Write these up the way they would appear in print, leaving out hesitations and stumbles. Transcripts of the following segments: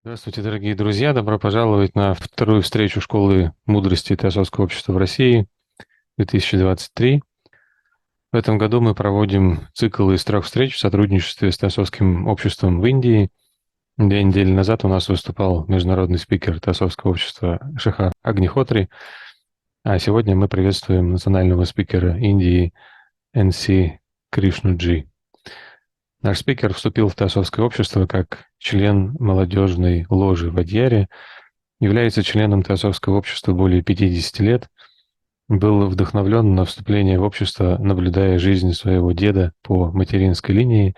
Здравствуйте, дорогие друзья! Добро пожаловать на вторую встречу Школы Мудрости Теософского общества в России 2023. В этом году мы проводим цикл из 3 встреч в сотрудничестве с Теософским обществом в Индии. 2 недели назад у нас выступал международный спикер Теософского общества Шихар Агнихотри, а сегодня мы приветствуем национального спикера Индии Н.С. Кришну Джи. Наш спикер вступил в Теософское общество как член молодежной ложи в Адьяре, является членом Теософского общества более 50 лет, был вдохновлен на вступление в общество, наблюдая жизнь своего деда по материнской линии,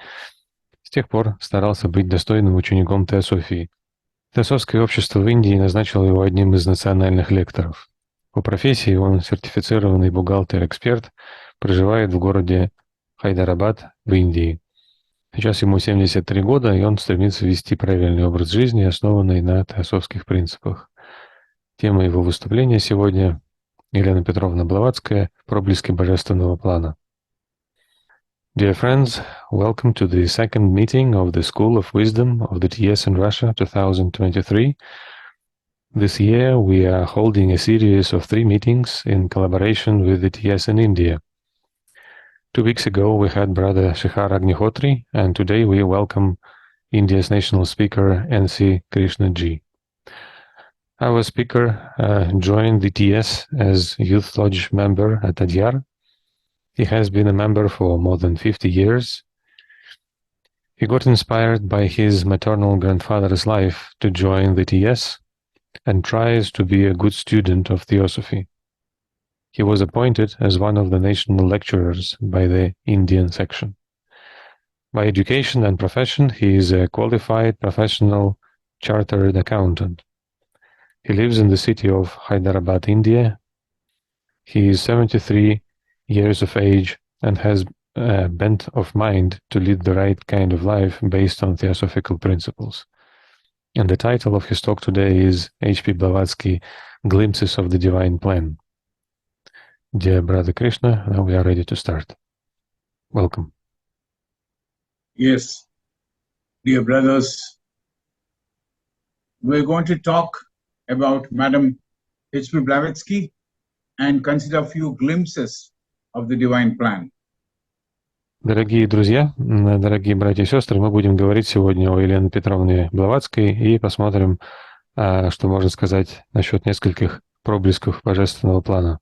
с тех пор старался быть достойным учеником Теософии. Теософское общество в Индии назначило его одним из национальных лекторов. По профессии он сертифицированный бухгалтер-эксперт, проживает в городе Хайдарабад в Индии. Сейчас ему 73 года, и он стремится вести правильный образ жизни, основанный на теософских принципах. Тема его выступления сегодня — Елена Петровна Блаватская, «Проблески божественного плана». Dear friends, welcome to the second meeting of the School of Wisdom of the TS in Russia 2023. This year we are holding a series of 3 meetings in collaboration with the TS in India. 2 weeks ago, we had Brother Shihar Agnihotri, and today we welcome India's national speaker, N.C. Krishna Ji. Our speaker joined the TS as Youth Lodge member at Adьяр. He has been a member for more than 50 years. He got inspired by his maternal grandfather's life to join the TS and tries to be a good student of Theosophy. He was appointed as one of the national lecturers by the Indian section. By education and profession, he is a qualified professional chartered accountant. He lives in the city of Hyderabad, India. He is 73 years of age and has a bent of mind to lead the right kind of life based on theosophical principles. And the title of his talk today is H.P.Blavatsky, Glimpses of the Divine Plan. Dear Brother Krishna, now we are ready to start. Welcome. Yes, dear brothers, we're going to talk about Madam H.P. Blavatsky and consider a few glimpses of the divine plan. Дорогие друзья, дорогие братья и сестры, мы будем говорить сегодня о Елене Петровне Блаватской и посмотрим, что можно сказать насчет нескольких проблесков божественного плана.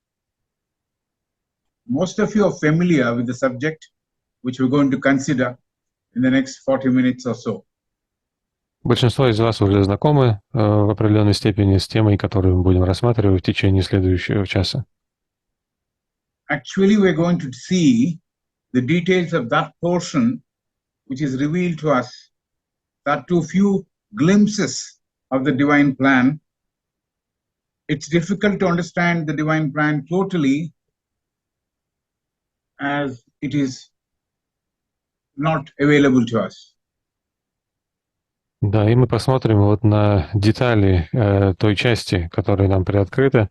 Most of you are familiar with the subject which we're going to consider in the next 40 minutes or so. Большинство из вас уже знакомы в определенной степени с темой, которую мы будем рассматривать в течение следующего часа. Actually, we're going to see the details of that portion which is revealed to us, that too few glimpses of the divine plan. It's difficult to understand the divine plan totally, as it is not available to us. Да, и мы посмотрим вот на детали той части, которая нам приоткрыта.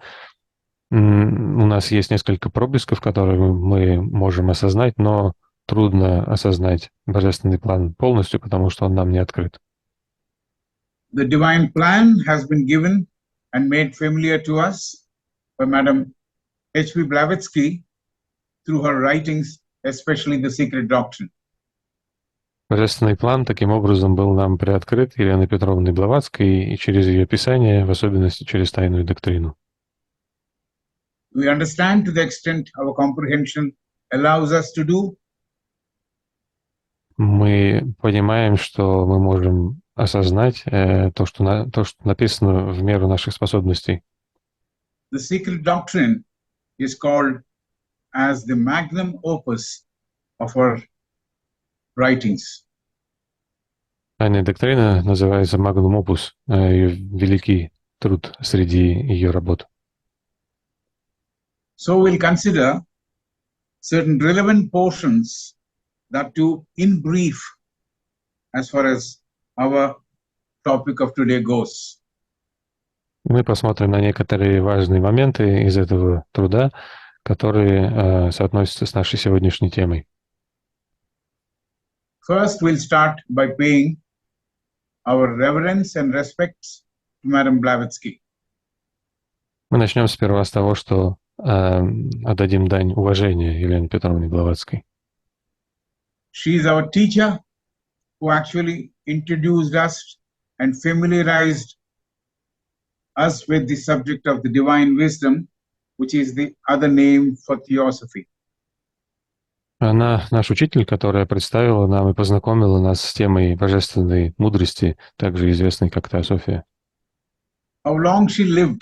У нас есть несколько проблесков, которые мы можем осознать, но трудно осознать божественный план полностью, потому что он нам не открыт. The divine plan has been given and made familiar to us by Madam H.P. Blavatsky through her writings, especially the Secret Doctrine. Божественный план таким образом был нам приоткрыт Еленой Петровной Блаватской и через ее писание, в особенности через тайную доктрину. We understand to the extent our comprehension allows us to do. Мы понимаем, что мы можем осознать то, что написано в меру наших способностей. The Secret Doctrine is called as the magnum opus of our writings. Тайная доктрина называется magnum opus, ее великий труд среди ее работ. So we'll consider certain relevant portions, that too in brief, as far as our topic of today goes. Мы посмотрим на некоторые важные моменты из этого труда, которые соотносятся с нашей сегодняшней темой. First, we'll start by paying our reverence and respects to Madam Blavatsky. Мы начнем сперва с того, что отдадим дань уважения Елене Петровне Блаватской. She is our teacher who actually introduced us and familiarized us with the subject of the divine wisdom, which is the other name for Theosophy. Она наш учитель, которая представила нам и познакомила нас с темой божественной мудрости, также известной как Теософия. How long she lived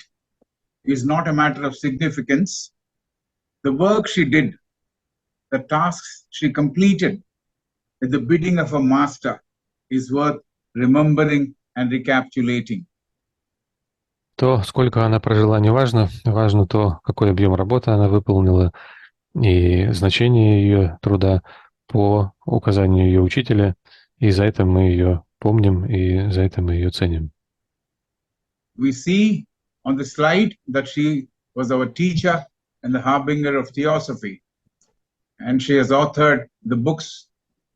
is not a matter of significance. The work she did, the tasks she completed at the bidding of a master is worth remembering and recapitulating. То, сколько она прожила, не важно. Важно то, какой объем работы она выполнила и значение ее труда по указанию ее учителя. И за это мы ее помним, и за это мы ее ценим. We see on the slide that she was our teacher and the harbinger of Theosophy. And she has authored the books,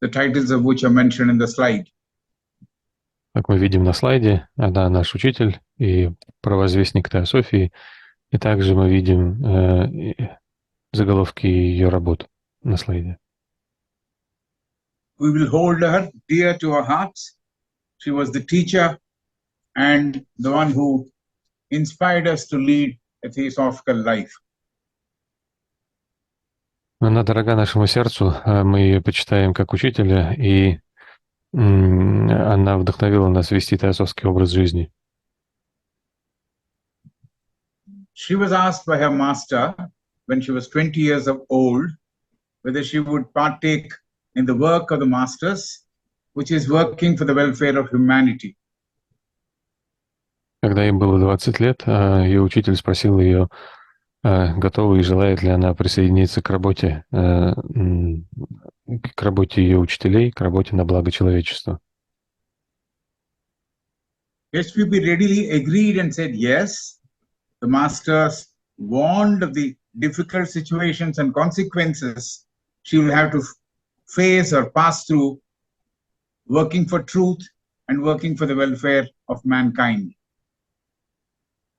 the titles of which are mentioned in the slide. Как мы видим на слайде, она наш учитель и провозвестник Теософии. И также мы видим заголовки ее работ на слайде. We will hold her dear to our hearts. She was the teacher and the one who inspired us to lead a theosophical life. Она дорога нашему сердцу, мы ее почитаем как учителя, и она вдохновила нас вести теософский образ жизни. She was asked by her master when she was 20 years old whether she would partake in the work of the masters, which is working for the welfare of humanity. Когда ей было 20 лет, ее учитель спросил ее, готова и желает ли она присоединиться к работе ее учителей, к работе на благо человечества. Ye.P. readily agreed and said yes. The masters warned of the difficult situations and consequences she will have to face or pass through, working for truth and working for the welfare of mankind.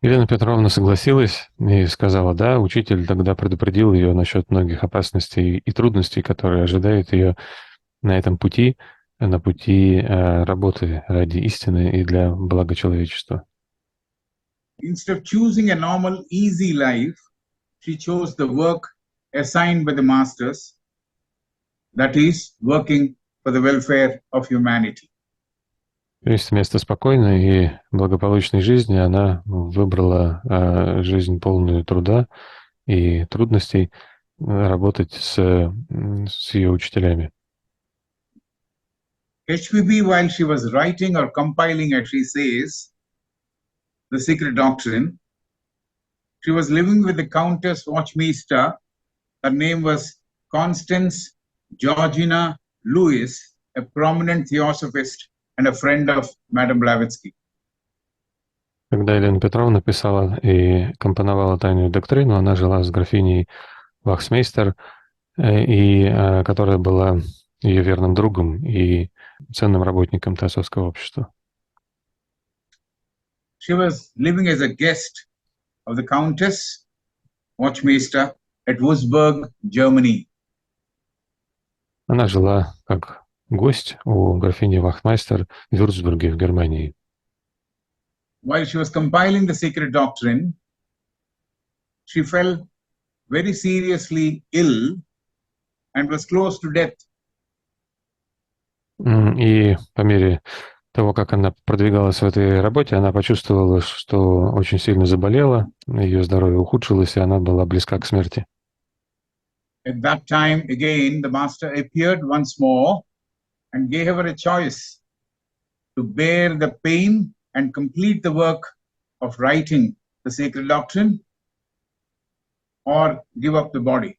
Елена Петровна согласилась и сказала «да». Учитель тогда предупредил ее насчет многих опасностей и трудностей, которые ожидают ее на этом пути, на пути работы ради истины и для блага человечества. Instead of choosing a normal, easy life, she chose the work assigned by the masters, that is, working for the welfare of humanity. То есть вместо спокойной и благополучной жизни она выбрала жизнь полную труда и трудностей, работать с ее учителями. Ye.P. while she was writing or compiling, as she says, the secret doctrine, she was living with the Countess Watchmeister. Her name was Constance Georgina Lewis, a prominent theosophist and a friend of Madam Blavatsky. Когда Елена Петровна писала и компоновала тайную доктрину, она жила с графиней Вахсмейстер, которая была ее верным другом и ценным работником Теософского общества. She was living as a guest of the Countess Watchmeister at Wurzburg, Germany. Она жила как гость у графини Вахмайстер в Вюрцбурге в Германии. While she was compiling the secret doctrine, she fell very seriously ill and was close to death. И по мере того, как она продвигалась в этой работе, она почувствовала, что очень сильно заболела, ее здоровье ухудшилось, и она была близка к смерти. At that time, again, the master appeared once more and gave her a choice to bear the pain and complete the work of writing the sacred doctrine or give up the body.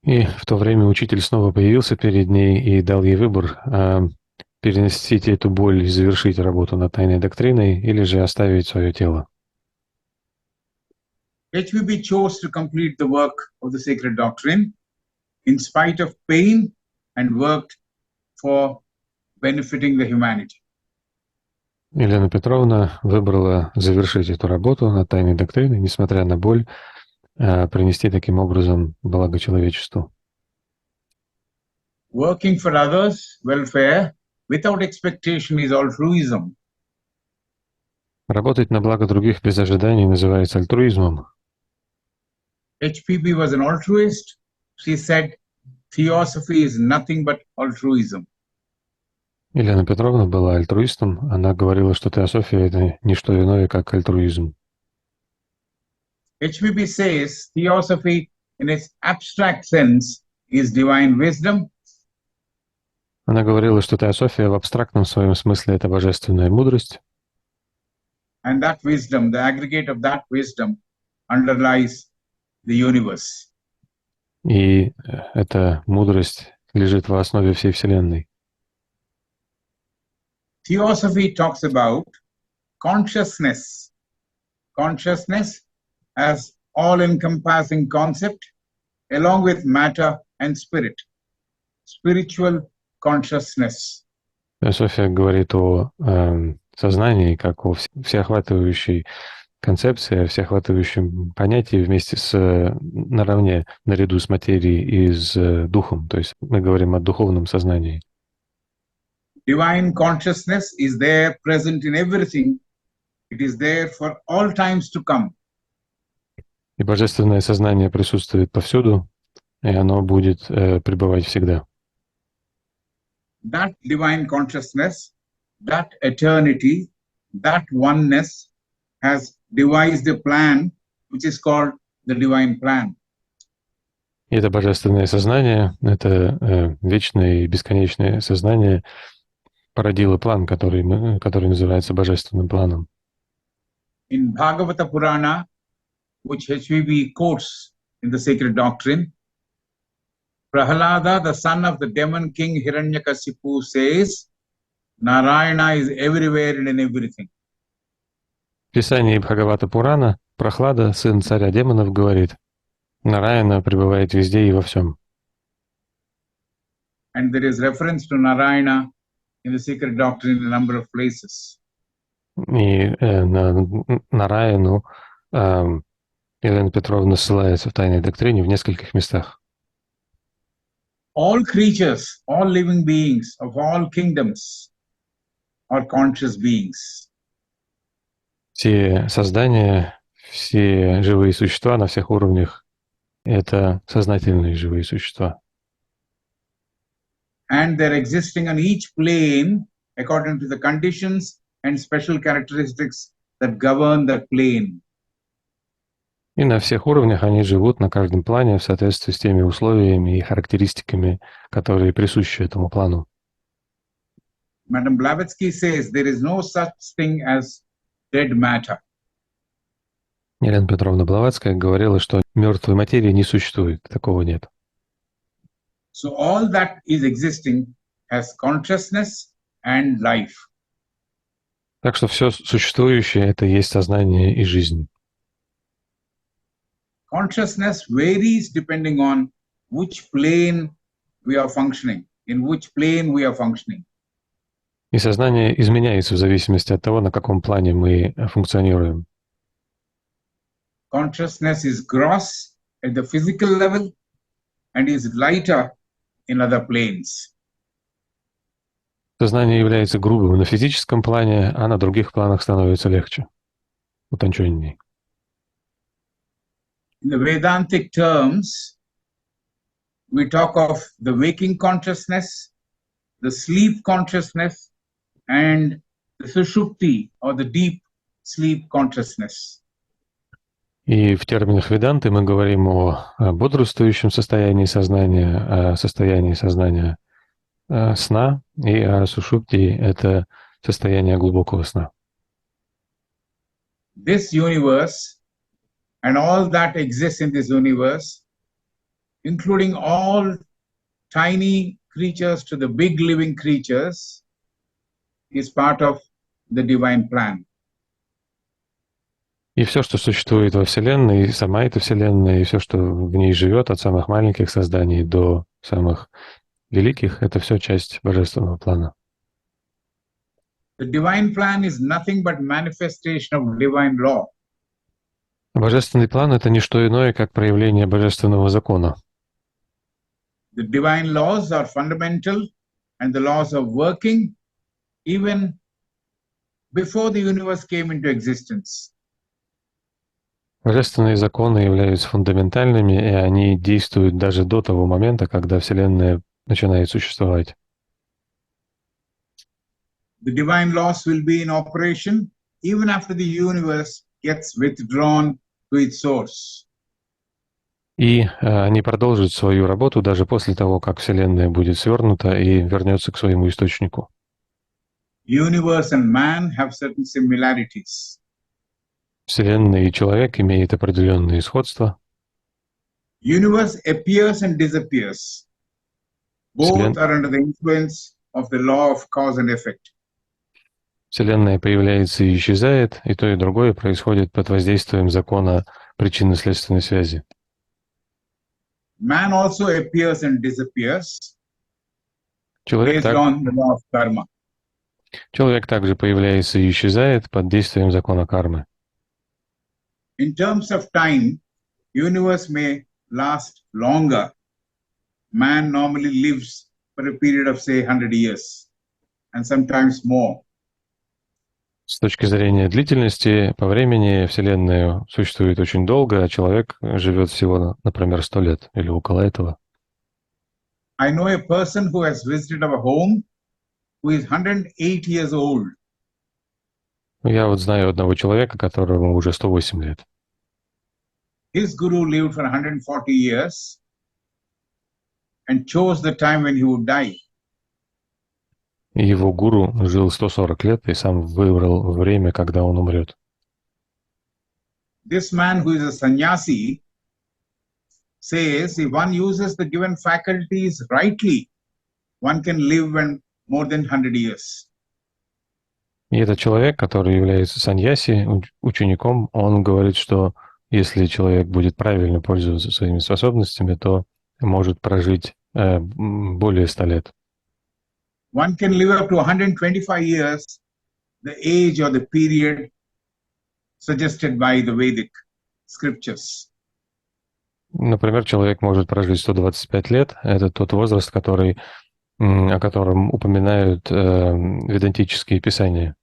И в то время учитель снова появился перед ней и дал ей выбор перенести эту боль и завершить работу над тайной доктриной или же оставить свое тело. Ye.P. chose to complete the work of the sacred doctrine in spite of pain and worked for benefiting the humanity. Елена Петровна выбрала завершить эту работу над тайной доктриной, несмотря на боль, принести таким образом благо человечеству. Working for others' welfare without expectation is altruism. Работать на благо других без ожиданий называется альтруизмом. H.P.B. was an altruist. She said, Theosophy is nothing but altruism. Елена Петровна была альтруистом. Она говорила, что теософия — это не что иное, как альтруизм. H.P.B. says Theosophy, in its abstract sense, is divine wisdom. Она говорила, что теософия в абстрактном своем смысле — это божественная мудрость. And that wisdom, the aggregate of that wisdom, underlies the universe. И эта мудрость лежит в основе всей Вселенной. Theosophy talks about consciousness. Consciousness as all-encompassing concept, along with matter and spirit. Spiritual consciousness. Теософия говорит о сознании как о всеохватывающей концепции, о всеохватывающем понятии вместе с наравне, наряду с материей и с духом. То есть мы говорим о духовном сознании. Divine consciousness is there, present in everything. It is there for all times to come. И божественное сознание присутствует повсюду, и оно будет пребывать всегда. That divine consciousness, that eternity, that oneness has devised a plan which is called the divine plan. И это божественное сознание, это вечное и бесконечное сознание породило план, который называется божественным планом. In Bhagavata Purana, which H.P.B. quotes in the Sacred Doctrine, Prahalada, the son of the demon king Hiranyakasipu, says, Narayana is everywhere and in everything. В Писании Бхагавата Пурана Прохлада, сын царя демонов, говорит: Нараяна пребывает везде и во всем. And there is reference to Narayana in the Sacred Doctrine in a number of places. И на Нараяну Елена Петровна ссылается в Тайной доктрине в нескольких местах. All creatures, all living beings of all kingdoms are conscious beings. Все создания, все живые существа на всех уровнях — это сознательные живые существа. And they're existing on each plane according to the conditions and special characteristics that govern that plane. И на всех уровнях они живут на каждом плане в соответствии с теми условиями и характеристиками, которые присущи этому плану. Madam Blavatsky says there is no such thing as dead matter. Елена Петровна Блаватская говорила, что мертвой материи не существует, такого нет. So all that is existing has consciousness and life. Так что все существующее — это есть сознание и жизнь. Consciousness varies depending on which plane we are functioning, in which plane we are functioning. И сознание изменяется в зависимости от того, на каком плане мы функционируем. Consciousness is gross at the physical level and is lighter in other planes. Сознание является грубым на физическом плане, а на других планах становится легче, утонченней. In the Vedantic terms, we talk of the waking consciousness, the sleep consciousness, and the sushupti, or the deep sleep consciousness. И в терминах Веданты мы говорим о бодрствующем состоянии сознания, о состоянии сознания сна, и о сушупти — это состояние глубокого сна. This universe and all that exists in this universe, including all tiny creatures to the big living creatures, is part of the divine plan. И все, что существует во Вселенной, и сама эта Вселенная, и все, что в ней живет, от самых маленьких созданий до самых великих, это все часть божественного плана. The divine plan is nothing but manifestation of divine law. Божественный план — это не что иное, как проявление божественного закона. The divine laws are fundamental, and the laws are working even before the universe came into existence. Божественные законы являются фундаментальными, и они действуют даже до того момента, когда Вселенная начинает существовать. The divine laws will be in operation even after the universe gets withdrawn to its source. И они продолжат свою работу даже после того, как Вселенная будет свернута и вернется к своему источнику. Universe and man have certain similarities. Вселенная и человек имеют определенные сходства. Universe appears and disappears. Both are under the influence of the law of cause and effect. Вселенная появляется и исчезает, и то, и другое происходит под воздействием закона причинно-следственной связи. Man also appears and disappears Человек based on the law of karma. Человек также появляется и исчезает под действием закона кармы. In terms of time, universe may last longer. Man normally lives for a period of, say, 100 years, and sometimes more. С точки зрения длительности, по времени Вселенная существует очень долго, а человек живет всего, например, 100 лет или около этого. I know a person who has visited our home who is 108 years old. Я вот знаю одного человека, которому уже 108 лет. His guru lived for 140 years and chose the time when he would die. И его гуру жил 140 лет и сам выбрал время, когда он умрет. This man, who is a sannyasi, says if one uses the given faculties rightly, one can live more than 100 years. И этот человек, который является саньяси, учеником, он говорит, что если человек будет правильно пользоваться своими способностями, то может прожить более 100 лет. One can live up to 125 years, the age or the period suggested by the Vedic scriptures. Например, человек может прожить 125 лет. Это тот возраст, о котором упоминают ведантические писания.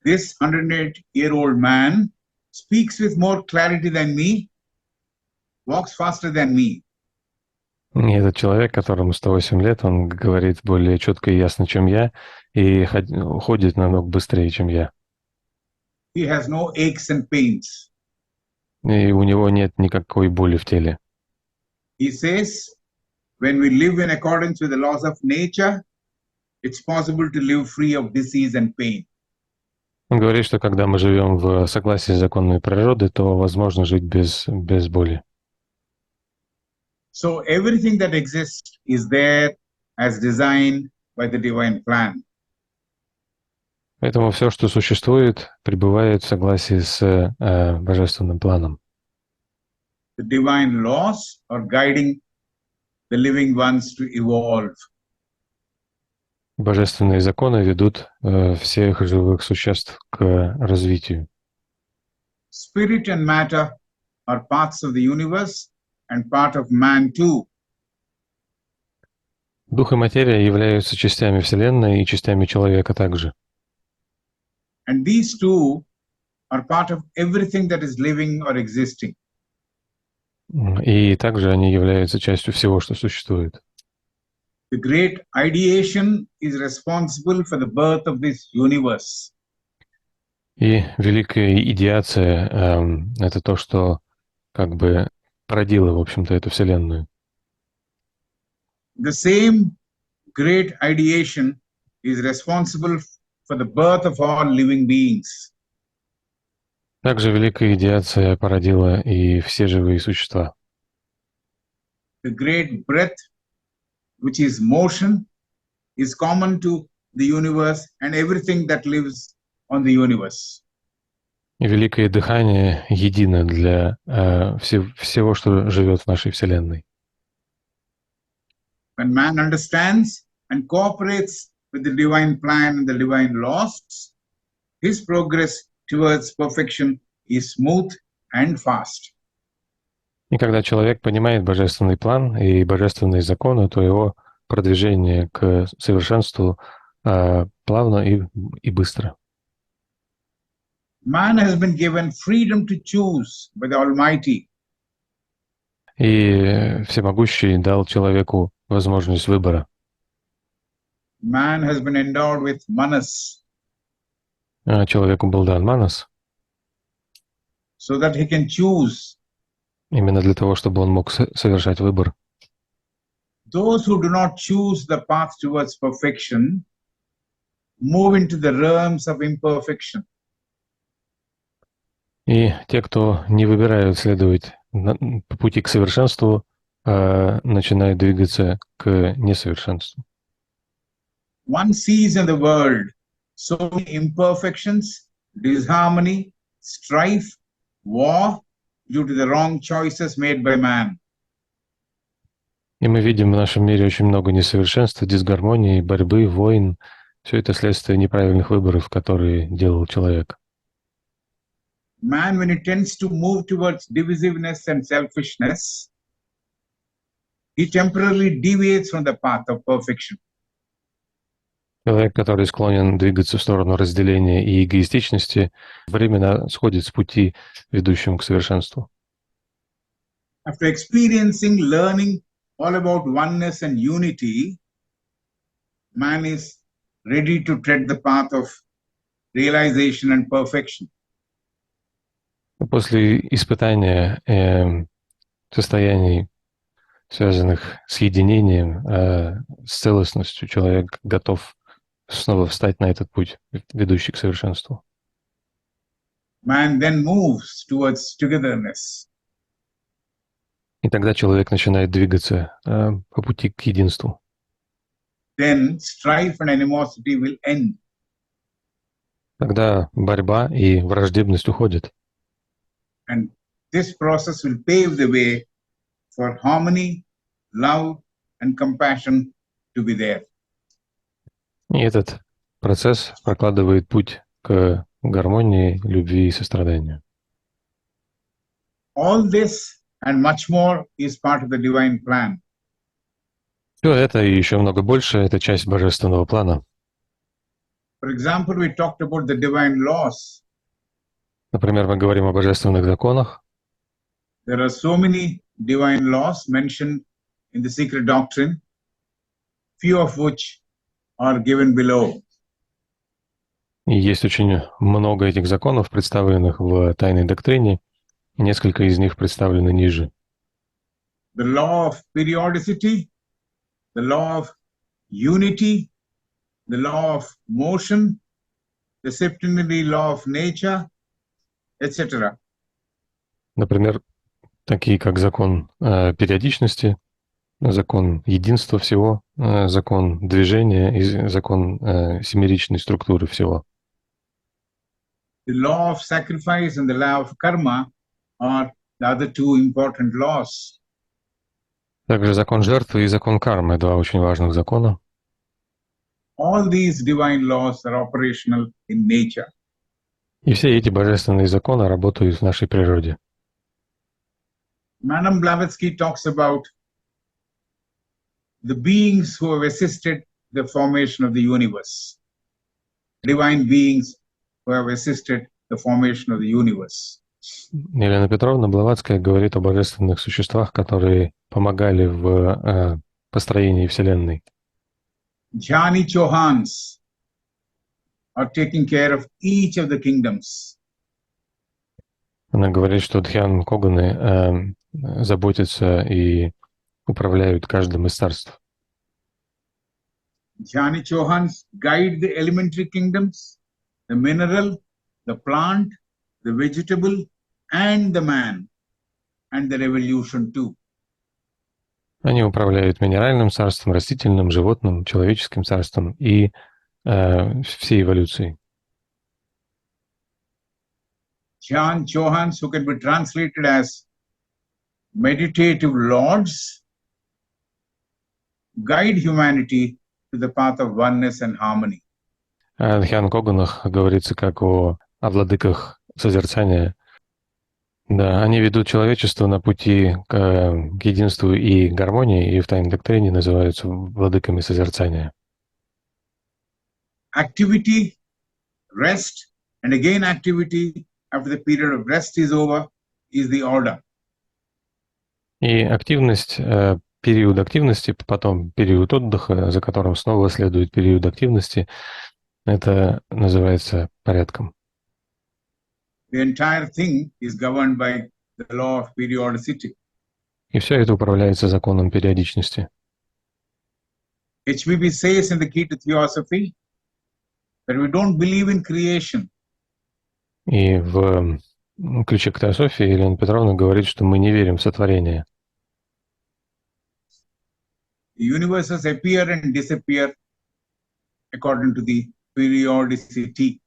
This 108-year-old man speaks with more clarity than me, walks faster than me. И этот человек, которому 108 лет, он говорит более четко и ясно, чем я, и ходит намного быстрее, чем я. He has no aches and pains. И у него нет никакой боли в теле. He says, when we live in accordance with the laws of nature, it's possible to live free of disease and pain. Он говорит, что когда мы живем в согласии с законами природы, то возможно жить без боли. So everything that exists is there as designed by the divine plan. Поэтому все, что существует, пребывает в согласии с божественным планом. The divine laws are guiding the living ones to evolve. Божественные законы ведут всех живых существ к развитию. Spirit and matter are parts of the universe and part of man too. Дух и материя являются частями Вселенной и частями человека также. And these two are part of everything that is living or existing. И также они являются частью всего, что существует. The great ideation is responsible for the birth of this universe. И великая идеация — это то, что как бы породило, в общем-то, эту Вселенную. The same great ideation is responsible for the birth of all living beings. Также великая идеация породила и все живые существа. The great breath, which is motion, is common to the universe and everything that lives on the universe. И великое дыхание едино для всего, что живет в нашей Вселенной. When man understands and cooperates with the divine plan and the divine laws, his progress towards perfection is smooth and fast. И когда человек понимает божественный план и божественные законы, то его продвижение к совершенству плавно и быстро. Man has been given freedom to choose by the Almighty. И Всемогущий дал человеку возможность выбора. Man has been endowed with manas, Человеку был дан манас, so that he can choose. именно для того, чтобы он мог совершать выбор. Those who do not choose the path towards perfection move into the realms of imperfection. И те, кто не выбирают следовать по пути к совершенству, начинают двигаться к несовершенству. One sees in the world so many imperfections, disharmony, strife, war due to the wrong choices made by man. И мы видим в нашем мире очень много несовершенства, дисгармонии, борьбы, войн. Все это следствие неправильных выборов, которые делал человек. Man, when he tends to move towards divisiveness and selfishness, he temporarily deviates from the path of perfection. Человек, который склонен двигаться в сторону разделения и эгоистичности, временно сходит с пути, ведущему к совершенству. After experiencing, learning all about oneness and unity, man is ready to tread the path of realization and perfection. После испытания состояний, связанных с единением, с целостностью, человек готов снова встать на этот путь, ведущий к совершенству. Man then moves towards togetherness. И тогда человек начинает двигаться по пути к единству. Then strife and animosity will end. Тогда борьба и враждебность уходят. And this process will pave the way for harmony, love, and compassion to be there. И этот процесс прокладывает путь к гармонии, любви и состраданию. All this and much more is part of the divine plan. Все это и еще много больше – это часть божественного плана. For example, we talked about the divine laws. Например, мы говорим о божественных законах. There are so many divine laws mentioned in the secret doctrine, few of which are given below. И есть очень много этих законов, представленных в тайной доктрине. Несколько из них представлены ниже. The law of periodicity, the law of unity, the law of motion, the septenary law of nature, etc. Например, такие как закон периодичности, закон единства всего, закон движения и закон семеричной структуры всего. The law of sacrifice and the law of karma are the other two important laws. Также закон жертвы и закон кармы – два очень важных закона. All these divine laws are operational in nature. И все эти божественные законы работают в нашей природе. Madam Blavatsky talks about the beings who have assisted the formation of the universe, divine beings who have assisted the formation of the universe. Елена Петровна Блаватская говорит о божественных существах, которые помогали в построении Вселенной. Jani Chauhans are taking care of each of the kingdoms. Она говорит, что Дхьян Коганы заботятся и управляют каждым из царств. Jani Chauhans guide the elementary kingdoms, the mineral, the plant, the vegetable, and the man, and the revolution too. Они управляют минеральным царством, растительным, животным, человеческим царством и всей эволюцией. Jani Chauhans, who can be translated as meditative lords, guide humanity to the path of oneness and harmony. О Дхьян-коганах говорится как о владыках созерцания. Да, они ведут человечество на пути к единству и гармонии, и в тайной доктрине называются владыками созерцания. Activity, rest, and again activity after the period of rest is over is the order. И активность, период активности, потом период отдыха, за которым снова следует период активности, это называется порядком. The entire thing is governed by the law of periodicity. И все это управляется законом периодичности. H.P.B. says in the key to Theosophy that we don't believe in creation. И в ключе к Теософии Елена Петровна говорит, что мы не верим в сотворение. The universes appear and disappear according to the periodicity.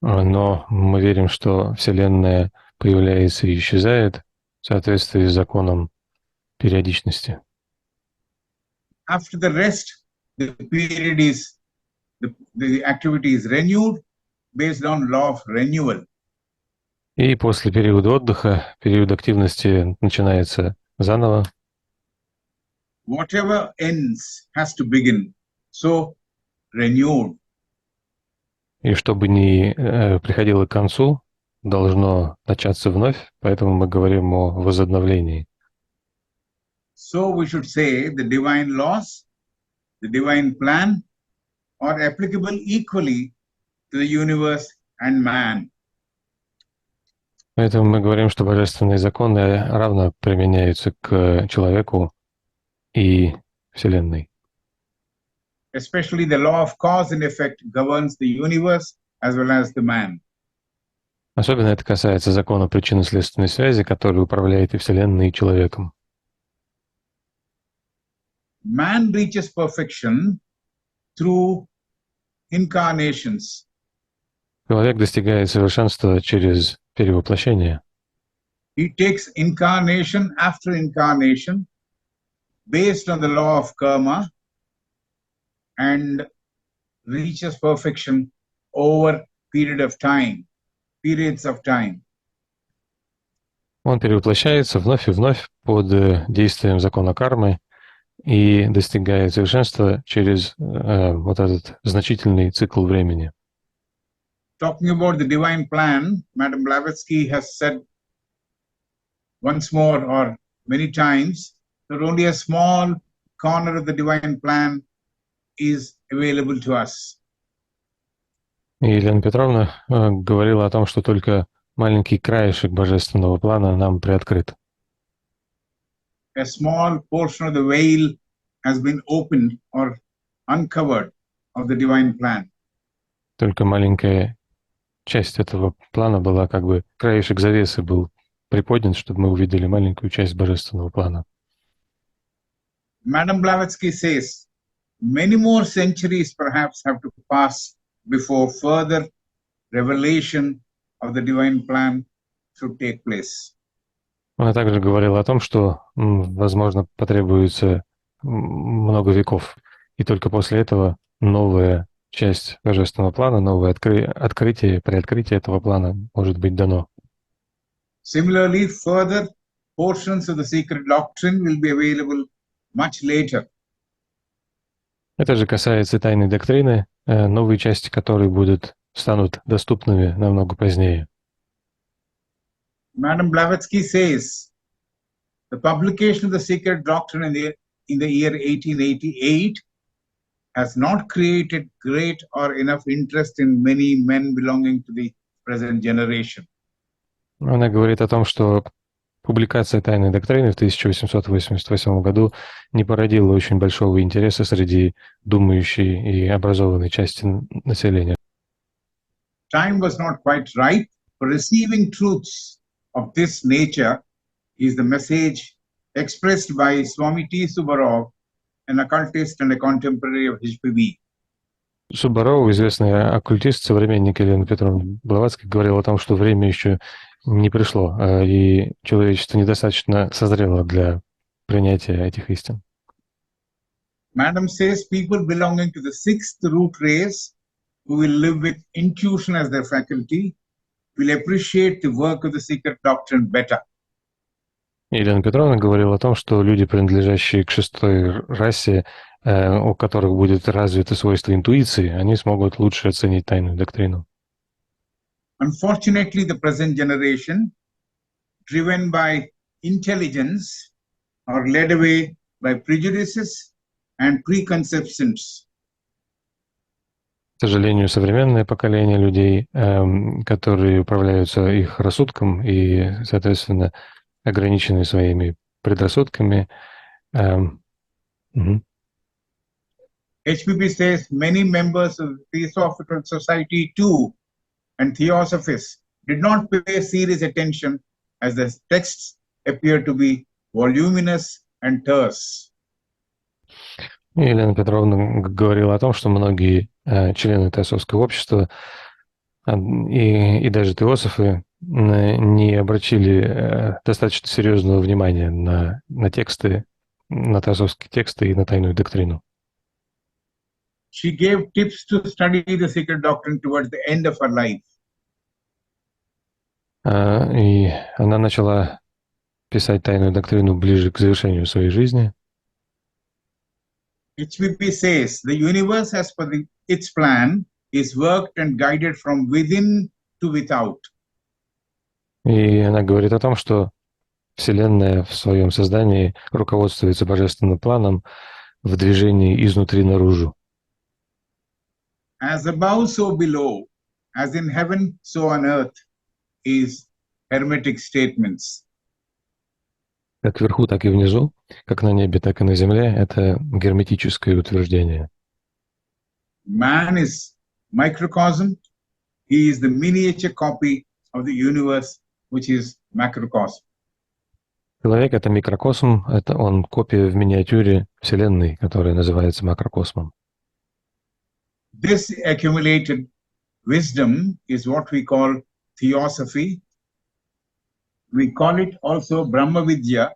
Но мы верим, что Вселенная появляется и исчезает в соответствии с законом периодичности. After the rest, the period is, the activity is renewed based on law of renewal. И после периода отдыха, период активности начинается заново. Whatever ends has to begin, so renewed. И чтобы не приходило к концу, должно начаться вновь, поэтому мы говорим о возобновлении. So we should say the divine laws, the divine plan are applicable equally to the universe and man. Поэтому мы говорим, что божественные законы равно применяются к человеку и Вселенной. Especially the law of cause and effect governs the universe as well as the man. Особенно это касается закона причинно-следственной связи, который управляет и Вселенной, и человеком. Man reaches perfection through incarnations. Человек достигает совершенства через перевоплощение. He takes incarnation after incarnation based on the law of karma and reaches perfection over periods of time. Он перевоплощается вновь и вновь под действием закона кармы и достигает совершенства через вот этот значительный цикл времени. Talking about the divine plan, Madam Blavatsky has said once more or many times that only a small corner of the divine plan is available to us. И Елена Петровна говорила о том, что только маленький краешек божественного плана нам приоткрыт. A small portion of the veil has been opened or uncovered of the divine plan. Только маленькая часть этого плана была, как бы краешек завесы был приподнят, чтобы мы увидели маленькую часть божественного плана. Madam Blavatsky says, many more centuries perhaps have to pass before further revelation of the divine plan should take place. Она также говорила о том, что, возможно, потребуется много веков, и только после этого новая часть божественного плана, новое открытие, приоткрытие этого плана может быть дано. Similarly, further portions of the secret doctrine will be available much later. Это же касается тайной доктрины, новые части которой станут доступными намного позднее. Madam Blavatsky says, the publication of the secret doctrine in the year 1888 has not created great or enough interest in many men belonging to the present generation. Она говорит о том, что публикация тайной доктрины в 1888 году не породила очень большого интереса среди думающей и образованной части населения. Time was not quite right for receiving truths of this nature is the message expressed by Swami T. Subbarao, an occultist and a contemporary of H.P.B. Суббарау, известный оккультист, современник Елены Петровны Блаватской, говорил о том, что время еще не пришло, и человечество недостаточно созрело для принятия этих истин. Madam says people belonging to the sixth root race who will live with intuition as their faculty will appreciate the work of the secret doctrine better. Елена Петровна говорила о том, что люди, принадлежащие к шестой расе, у которых будет развито свойство интуиции, они смогут лучше оценить тайную доктрину. Unfortunately, the present generation, driven by intelligence, are led away by prejudices and preconceptions. К сожалению, современное поколение людей, которые управляются их рассудком и, соответственно, ограничены своими предрассудками. H.P.B. says many members of the Theosophical Society too and Theosophists did not pay serious attention as the texts appear to be voluminous and terse. Елена Петровна говорила о том, что многие члены Теософского общества и даже теософы не обратили достаточно серьезного внимания на тексты, на теософские тексты и на тайную доктрину. She gave tips to study the secret doctrine towards the end of her life. И она начала писать тайную доктрину ближе к завершению своей жизни. H.P.B. says the universe as per its plan is worked and guided from within to without. И она говорит о том, что Вселенная в своем создании руководствуется божественным планом в движении изнутри наружу. As above, so below, as in heaven, so on earth, is hermetic statements. Как вверху, так и внизу, как на небе, так и на земле, это герметическое утверждение. Man is microcosm. He is the miniature copy of the universe, which is macrocosm. Человек — это микрокосм, это он копия в миниатюре Вселенной, которая называется макрокосмом. This accumulated wisdom is what we call Theosophy. We call it also Brahma Vidya,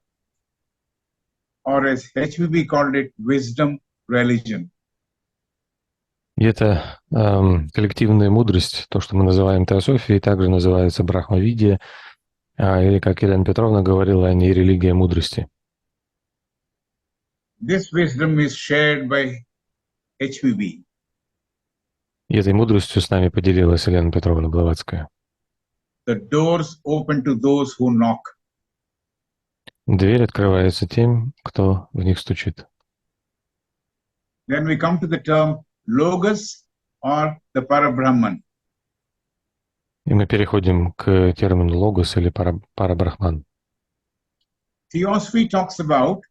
or as H.P.B. called it, wisdom religion. И это коллективная мудрость, то, что мы называем теософией, также называется брахмавидия, или, как Елена Петровна говорила, о ней религия мудрости. This wisdom is shared by H.P.B. И этой мудростью с нами поделилась Елена Петровна Блаватская. The doors open to those who knock. Дверь открывается тем, кто в них стучит. Then we come to the term Logos or the Parabrahman. И мы переходим к термину логос или парабрахман. Theosophy talks about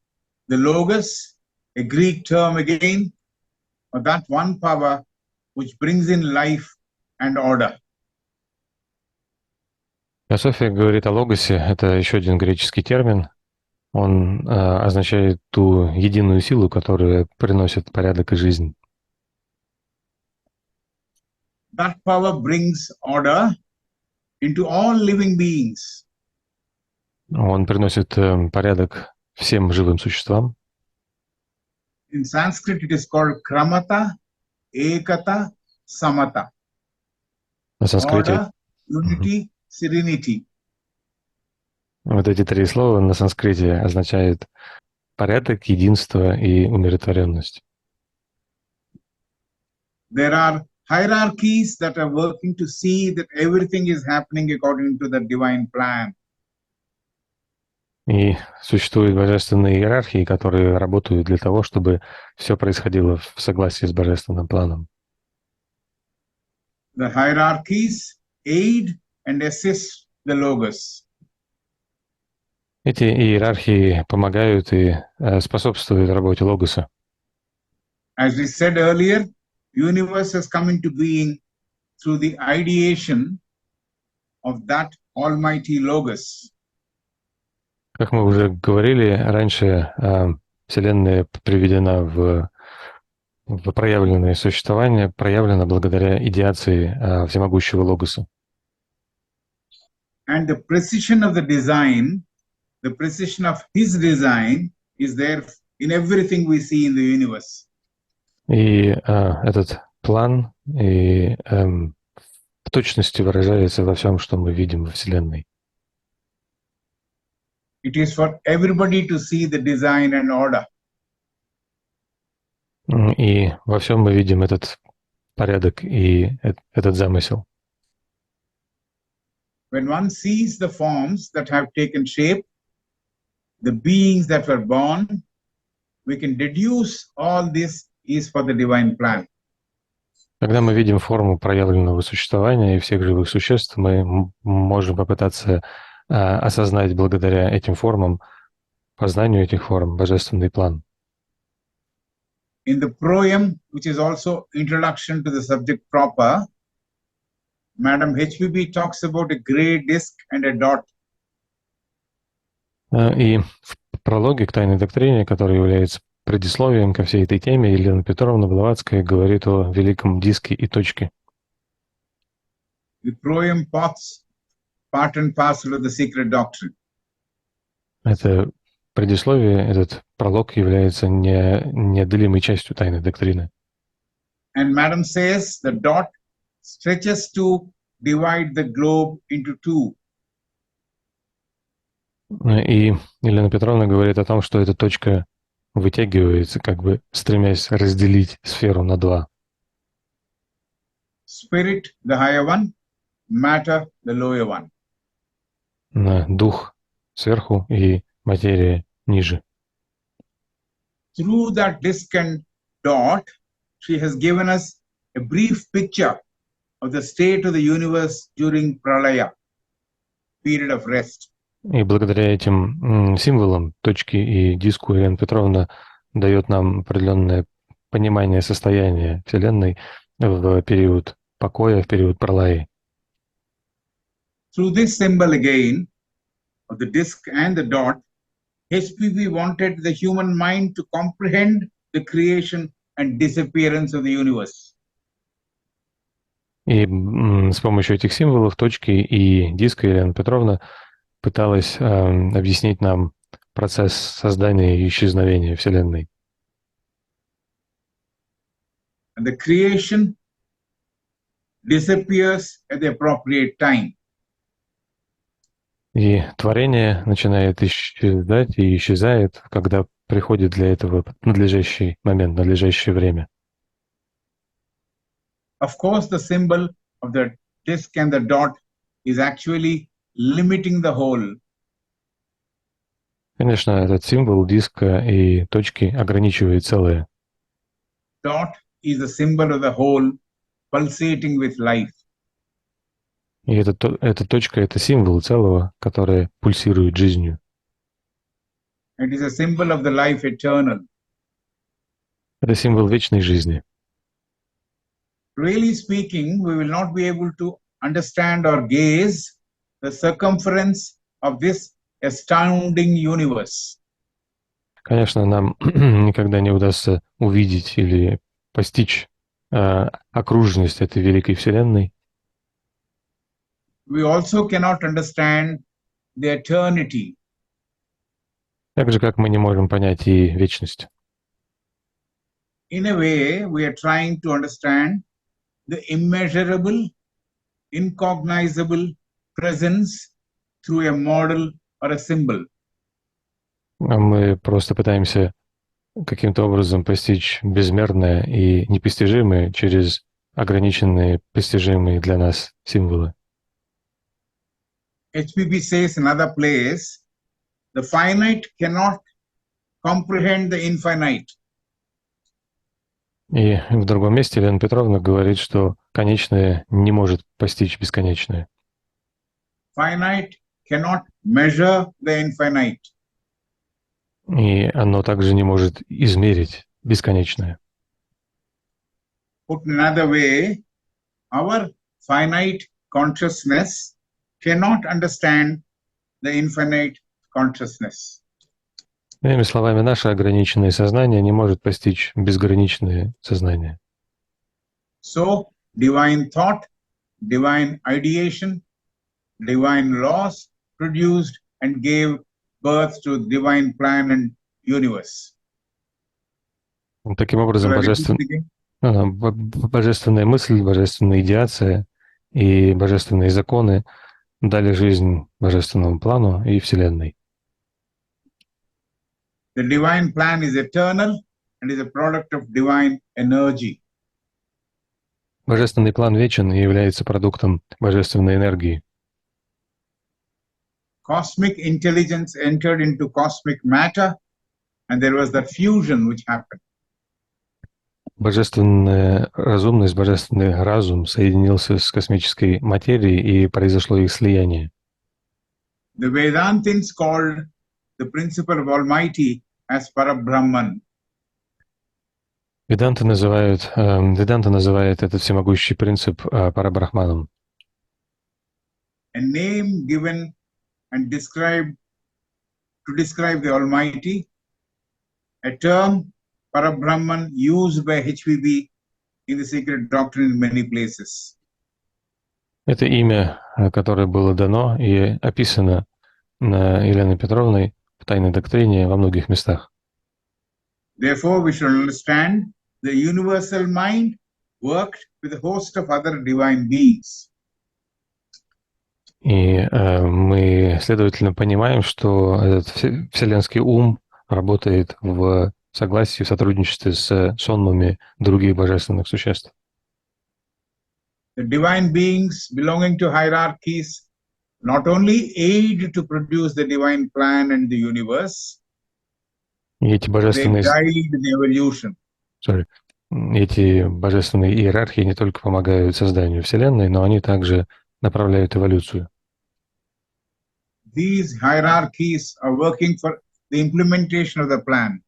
the Logos, a Greek term again, or that one power which brings in life and order. Теософия говорит о логосе, это еще один греческий термин. Он означает ту единую силу, которая приносит порядок и жизнь. That power brings order into all living beings. Он приносит порядок всем живым существам. In Sanskrit, it is called Kramata, Ekata, Samata. На санскрите Order, unity, serenity. вот эти три слова на санскрите означают порядок, единство и умиротворенность. There are hierarchies that are working to see that everything is happening according to the divine plan. И существуют божественные иерархии, которые работают для того, чтобы все происходило в согласии с божественным планом. The hierarchies aid and assist the Logos. Эти иерархии помогают и способствуют работе логоса. As we said earlier, universe has come into being through the ideation of that almighty Logos. Как мы уже говорили раньше, Вселенная приведена в проявленное существование, проявлена благодаря идеации всемогущего логоса. And the precision of the design, the precision of his design is there in everything we see in the universe. И этот план в точности выражается во всем, что мы видим во Вселенной. It is for everybody to see the design and order. И во всем мы видим этот порядок и этот замысел. When one sees the forms that have taken shape, the beings that were born, we can deduce all this is for the divine plan. Когда мы видим форму проявленного существования и всех живых существ, мы можем попытаться осознать благодаря этим формам, познанию этих форм, божественный план. In the proem, which is also introduction to the subject proper, Madam H.P.B. talks about a gray disk and a dot. И в прологе к тайной доктрине, который является предисловием ко всей этой теме, Елена Петровна Блаватская говорит о великом диске и точке. The proem parts part and parcel of the secret doctrine. Это предисловие, этот пролог является неотделимой частью тайной доктрины. And Madam says the dot stretches to divide the globe into two. И Елена Петровна говорит о том, что эта точка вытягивается, как бы стремясь разделить сферу на два. Spirit, the higher one, matter, the lower one. На дух сверху и материя ниже. Through that disk and dot, she has given us a brief picture of the state of the universe during Pralaya, period of rest. И благодаря этим символам, точке и диску, Елена Петровна дает нам определенное понимание состояния Вселенной в период покоя, в период пралаи. Through this symbol again, of the disk and the dot, HPV wanted the human mind to comprehend the creation and disappearance of the universe. И с помощью этих символов, точки и диска, Елена Петровна пыталась объяснить нам процесс создания и исчезновения Вселенной. And the creation disappears at the appropriate time. И творение начинает исчезать и исчезает, когда приходит для этого надлежащий момент, надлежащее время. Of course, the symbol of the disk and the dot is actually limiting the whole. Конечно, этот символ диска и точки ограничивает целое. Dot is the symbol of the whole, pulsating with life. И эта точка — это символ целого, которое пульсирует жизнью. It is a symbol of the life eternal. Это символ вечной жизни. Really speaking, we will not be able to understand or gaze the circumference of this astounding universe. Конечно, нам никогда не удастся увидеть или постичь окружность этой великой Вселенной. We also cannot understand the eternity. Так же, как мы не можем понять и вечность. In a way, we are trying to understand the immeasurable, incognizable presence through a model or a symbol. Мы просто пытаемся каким-то образом постичь безмерное и непостижимое через ограниченные, постижимые для нас символы. HPB says in another place, the finite cannot comprehend the infinite. И в другом месте Елена Петровна говорит, что конечное не может постичь бесконечное. Finite cannot measure the infinite. И оно также не может измерить бесконечное. Put another way, our finite consciousness cannot understand the infinite consciousness. Иными словами, наше ограниченное сознание не может постичь безграничное сознание. So, divine thought, divine ideation, divine laws produced and gave birth to divine plan and universe. Таким образом, Shall I repeat it again? божественная мысль, божественная идеация и божественные законы дали жизнь божественному плану и Вселенной. The divine plan is eternal and is a product of divine energy. Божественный план вечен и является продуктом божественной энергии. Cosmic intelligence entered into cosmic matter, and there was that fusion which happened. Божественная разумность, божественный разум соединился с космической материей, и произошло их слияние. The Vedantins called the principle of Almighty as Parabrahman. Веданта называет этот всемогущий принцип парабрахманом. A name given and described to describe the Almighty, a term Parabrahman used by H.P.B. in the secret doctrine in many places. Это имя, которое было дано и описано Еленой Петровной в тайной доктрине во многих местах. Therefore, we should understand the universal mind worked with a host of other divine beings. И мы, следовательно, понимаем, что этот вселенский ум работает в согласии, в сотрудничестве с сонмами других божественных существ. The divine beings belonging to hierarchies not only aid to produce the divine plan and the universe, И эти they божественные, guide the evolution. эти божественные иерархии не только помогают созданию Вселенной, но они также направляют эволюцию. These hierarchies are working for the implementation of the plan.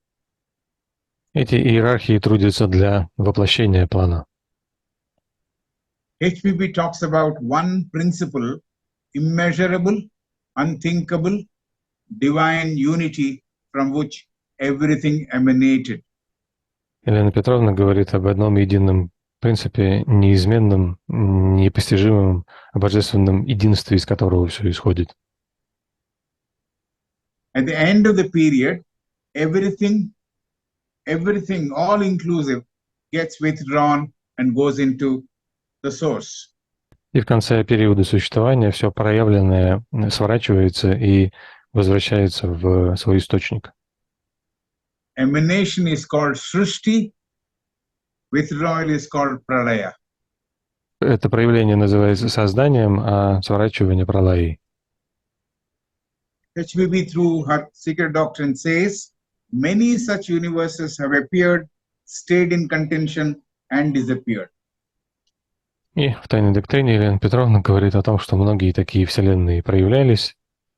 Эти иерархии трудятся для воплощения плана. HPB talks about one principle, immeasurable, unthinkable, divine unity from which everything emanated. Елена Петровна говорит об одном едином принципе, неизменном, непостижимом, о божественном единстве, из которого все исходит. At the end of the period, everything, all inclusive, gets withdrawn and goes into the source. И в конце периода существования все проявленное сворачивается и возвращается в свой источник. Emanation is called Srishti, withdrawal is called Pralaya. Это проявление называется созданием, а сворачивание пралаей. HPB through her secret doctrine says, many such universes have appeared, stayed in contention and disappeared. И в тайной доктрине Елена Петровна говорит о том, что многие такие вселенные проявлялись,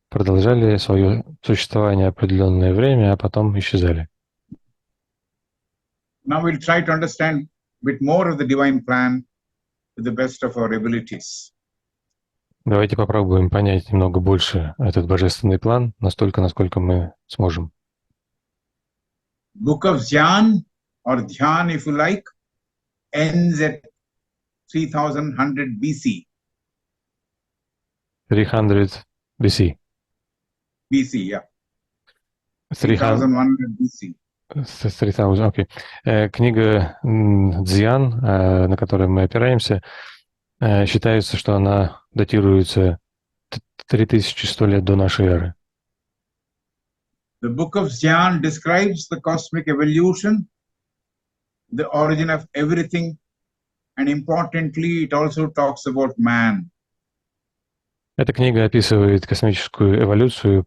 продолжали свое существование определенное время, а потом исчезали. Now we'll try to understand a bit more of the divine plan to the best of our abilities. Давайте попробуем понять немного больше этот божественный план, настолько, насколько мы сможем. Book of Dhyan, or Dhyan if you like, ends at 3100 BC. 300 BC. BC, yeah. 3000, 3100 BC. 3000, окей. Книга Дзян, на которую мы опираемся, считается, что она датируется 3100 лет до нашей эры. The book of Dhyan describes the cosmic evolution, the origin of everything, and importantly, it also talks about man. Эта книга описывает космическую эволюцию,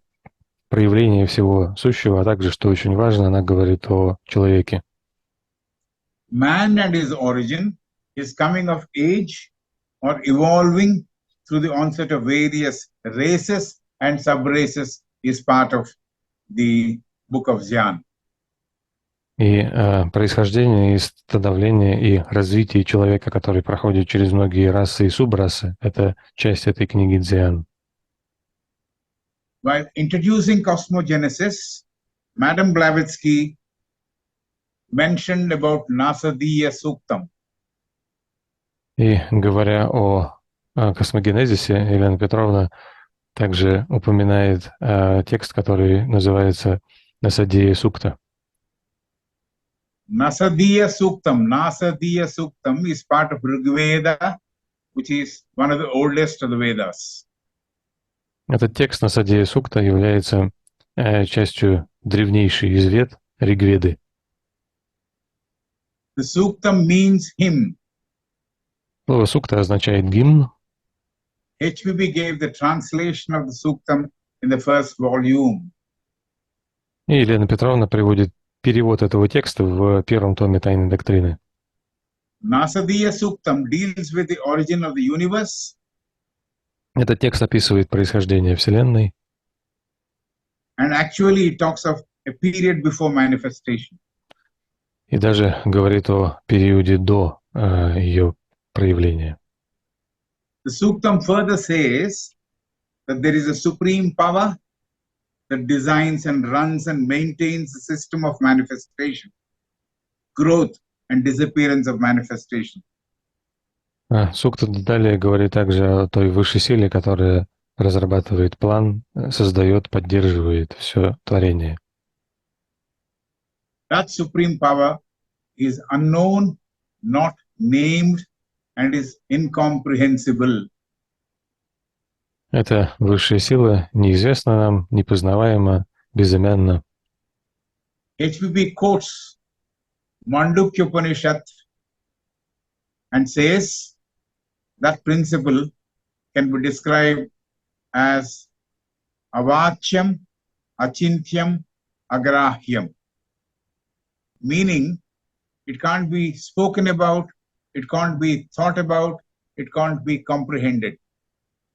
проявление всего сущего, а также, что очень важно, она говорит о человеке. Man and his origin, his coming of age, or evolving through the onset of various races and sub-races is part of the book of Dhyan. И происхождение, и становление, и развитие человека, который проходит через многие расы и субрасы, это часть этой книги Дзян. While introducing cosmogenesis, Madam Blavatsky mentioned about Nasadiya Suktam. И говоря о космогенезисе, Елена Петровна также упоминает текст, который называется «Насадия Сукта». Nasadiya Suktam is part of Rigveda, which is one of the oldest of the Vedas. Этот текст Насадия Сукта является частью древнейшей из вед Ригведы. The Suktam means hymn. Слово Сукта означает гимн. H.P.B. gave the translation of the Suktam in the first volume. И Елена Петровна приводит перевод этого текста в первом томе Тайной доктрины. Nasadiya Suktam deals with the origin of the universe. Этот текст описывает происхождение Вселенной. And actually it talks of a period before manifestation. И даже говорит о периоде до ее проявления. The Suktam further says that there is a supreme power that designs and runs and maintains the system of manifestation, growth and disappearance of manifestation. Сукта далее говорит также о той высшей силе, которая разрабатывает план, создает, поддерживает все творение. That supreme power is unknown, not named, and is incomprehensible. Эта высшая сила неизвестна нам, непознаваема, безымянна. H.P.B. quotes Mandukya Upanishad and says that principle can be described as avachyam, achintyam, agrahyam. Meaning, it can't be spoken about, it can't be thought about, it can't be comprehended.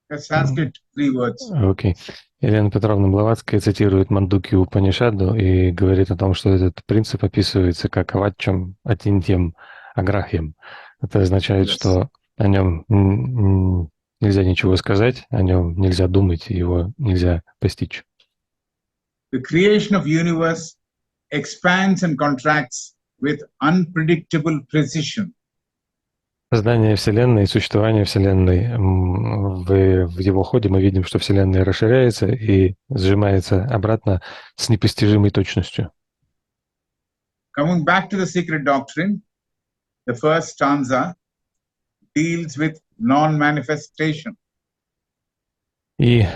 That's Sanskrit 3 words. Окей. Елена Петровна Блаватская цитирует Мандукью Упанишаду и говорит о том, что этот принцип описывается как аваччам, атинтьям, аграхьям. Это означает, что о нем нельзя ничего сказать, о нем нельзя думать, его нельзя постичь. The creation of universe expands and contracts with unpredictable precision. Создание Вселенной и существование Вселенной, в его ходе мы видим, что Вселенная расширяется и сжимается обратно с непостижимой точностью. Coming back to the secret doctrine, the first stanza deals with non-manifestation. И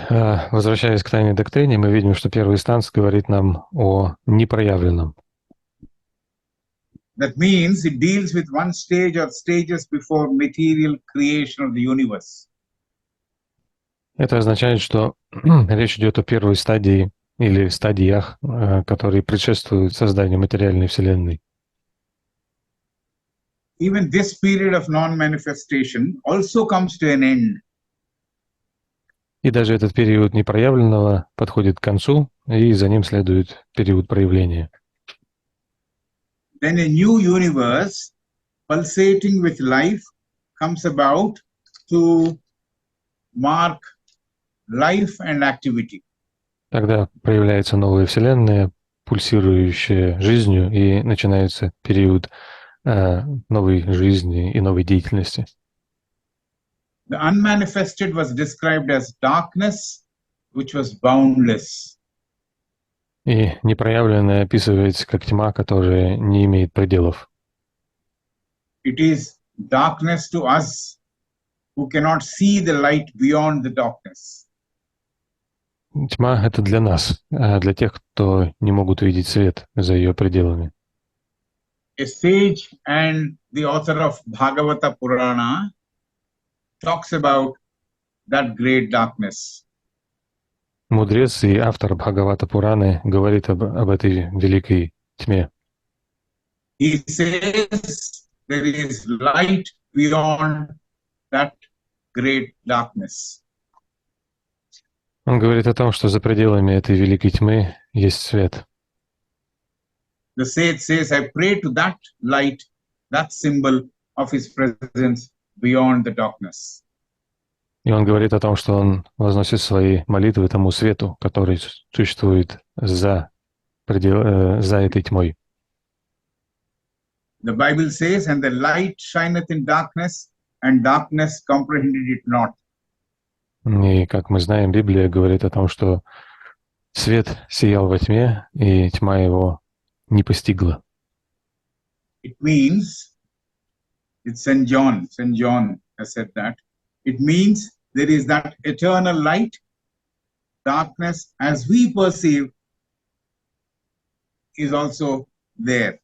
возвращаясь к тайной доктрине, мы видим, что первый станц говорит нам о непроявленном. That means it deals with one stage or stages before material creation of the universe. Это означает, что речь идет о первой стадии или стадиях, которые предшествуют созданию материальной Вселенной. Even this period of non-manifestation also comes to an end. И даже этот период непроявленного подходит к концу, и за ним следует период проявления. Then a new universe, pulsating with life, comes about to mark life and activity. Тогда проявляется новая Вселенная, пульсирующая жизнью, и начинается период новой жизни и новой деятельности. The unmanifested was described as darkness, which was boundless. И непроявленное описывается как тьма, которая не имеет пределов. It is darkness to us who cannot see the light beyond the darkness. Тьма — это для нас, а для тех, кто не могут видеть свет за ее пределами. A sage and the author of Bhagavata Purana talks about that great darkness. Мудрец и автор Бхагавата Пураны говорит об этой великой тьме. He says there is light beyond that great darkness. Он говорит о том, что за пределами этой великой тьмы есть свет. The sage says, I pray to that light, that symbol of his presence beyond the darkness. И он говорит о том, что он возносит свои молитвы тому свету, который существует за этой тьмой. The Bible says, and the light shineth in darkness, and darkness comprehended it not. И, как мы знаем, Библия говорит о том, что свет сиял во тьме, и тьма его не постигла. It means, it's St. John has said that, it means there is that eternal light, darkness as we perceive is also there.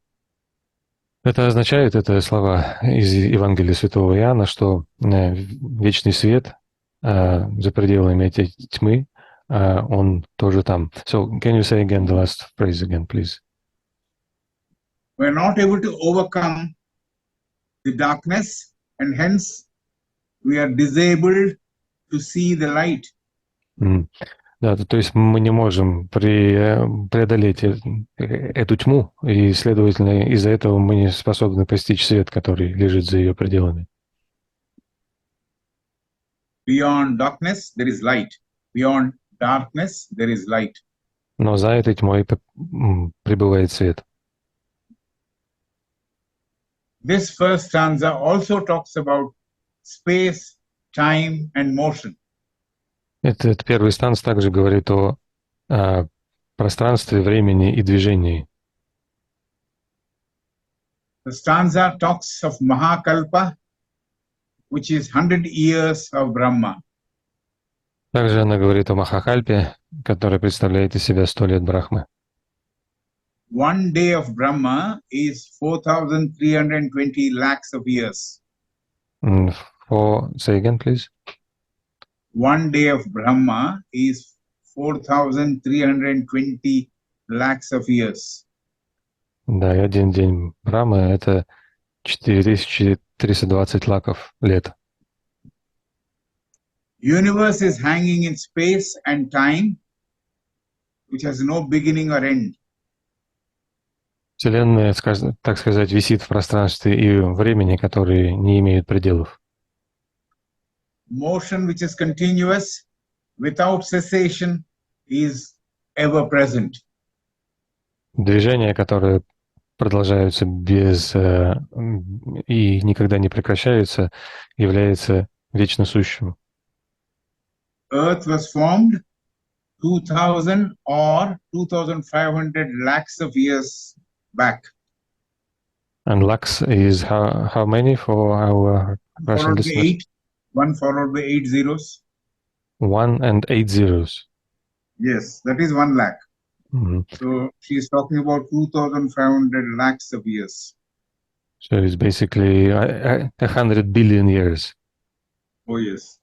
Это означает, это слова из Евангелия Святого Иоанна, что вечный свет за пределами этой тьмы, он тоже там. So, can you say again the last phrase again, please? We are not able to overcome the darkness, and hence we are disabled to see the light. Да, то есть мы не можем преодолеть эту тьму, и, следовательно, из-за этого мы не способны постичь свет, который лежит за ее пределами. Beyond darkness, there is light. Beyond darkness, there is light. Но за этой тьмой пребывает свет. This first stanza also talks about space, time, and motion. Этот первый станц также говорит о пространстве, времени и движении. The stanza talks of Mahakalpa, which is 100 years of Brahma. Также она говорит о Махакальпе, который представляет из себя 100 лет Брахмы. One day of Brahma is 4,320 lakhs of years. Say again, please. One day of Brahma is 4,320 lakhs of years. Да, и один день Брахмы — это 4320 лаков лет. Universe is hanging in space and time, which has no beginning or end. Вселенная, так сказать, висит в пространстве и времени, которые не имеют пределов. Motion, which is continuous, without cessation, is ever present. Движения, которые продолжаются без и никогда не прекращаются, является вечно сущим. Earth was formed 2,000 or 2,500 lakhs of years back. And lakhs is how many for our Russian listeners? 1 followed by 8 zeros. 1 and 8 zeros. Yes, that is 1 lakh. So she is talking about 2,500 lakhs of years. So it's basically 100 billion years. Oh, yes.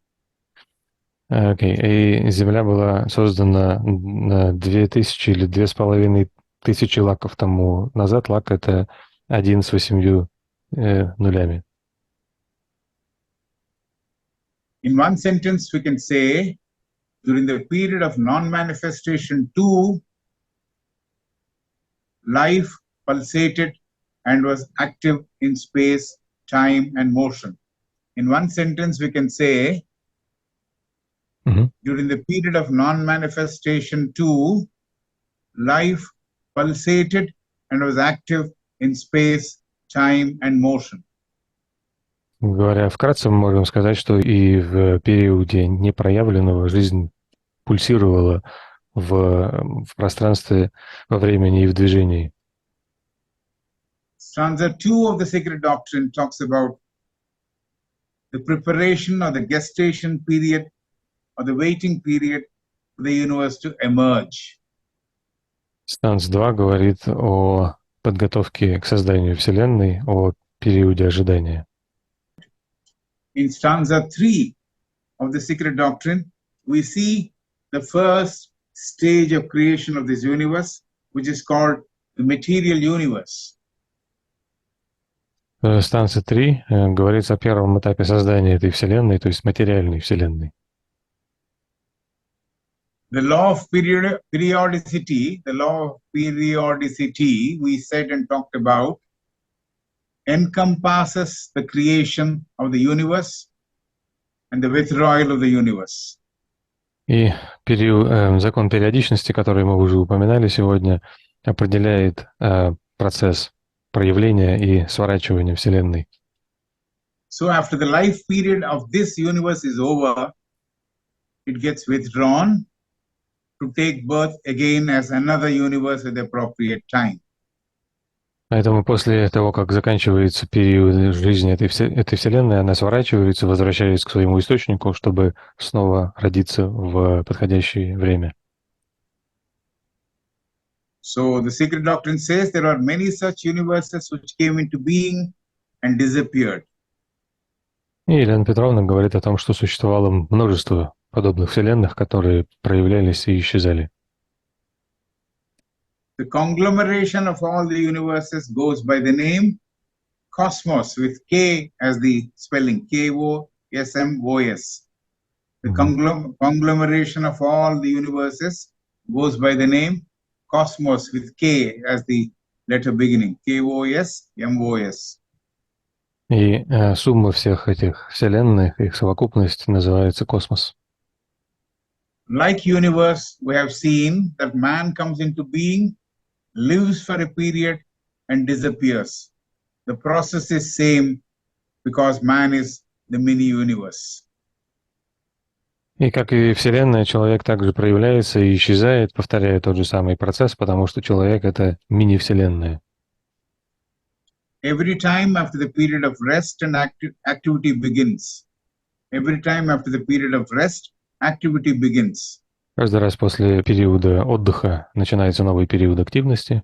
Окей. И Земля была создана на 2000 или 2500 лаков тому назад. Лак — это 1 с 8 нулями. In one sentence, we can say, during the period of non-manifestation 2, life pulsated and was active in space, time, and motion. In one sentence, we can say, during the period of non-manifestation 2, life pulsated and was active in space, time, and motion. Говоря вкратце, мы можем сказать, что и в периоде непроявленного жизнь пульсировала в пространстве, во времени и в движении. Stanza 2 of the Sacred Doctrine talks about the preparation or the gestation period or the waiting period for the universe to emerge. Станц 2 говорит о подготовке к созданию Вселенной, о периоде ожидания. In stanza 3 of the Sacred Doctrine, we see the first stage of creation of this universe, which is called the material universe. В станции 3 говорится о первом этапе создания этой Вселенной, то есть материальной Вселенной. The law of periodicity, we said and talked about, encompasses the creation of the universe and the withdrawal of the universe. И закон периодичности, который мы уже упоминали сегодня, определяет процесс проявления и сворачивания Вселенной. So after the life period of this universe is over, it gets withdrawn to take birth again as another universe at the appropriate time. Поэтому после того, как заканчивается период жизни этой Вселенной, она сворачивается, возвращается к своему источнику, чтобы снова родиться в подходящее время. So the secret doctrine says there are many such universes which came into being and disappeared. И Елена Петровна говорит о том, что существовало множество подобных вселенных, которые проявлялись и исчезали. The conglomeration of all the universes goes by the name Cosmos, with K as the spelling, K-O-S-M-O-S. The conglomeration of all the universes goes by the name Cosmos, with K as the letter beginning, K-O-S-M-O-S. И сумма всех этих вселенных, их совокупность называется космос. Like universe, we have seen that man comes into being, lives for a period, and disappears. The process is same because man is the mini-universe. И как и Вселенная, человек также проявляется и исчезает, повторяя тот же самый процесс, потому что человек — это мини-Вселенная. Every time after the period of rest and activity begins. Every time after the period of rest, activity begins. Каждый раз после периода отдыха начинается новый период активности.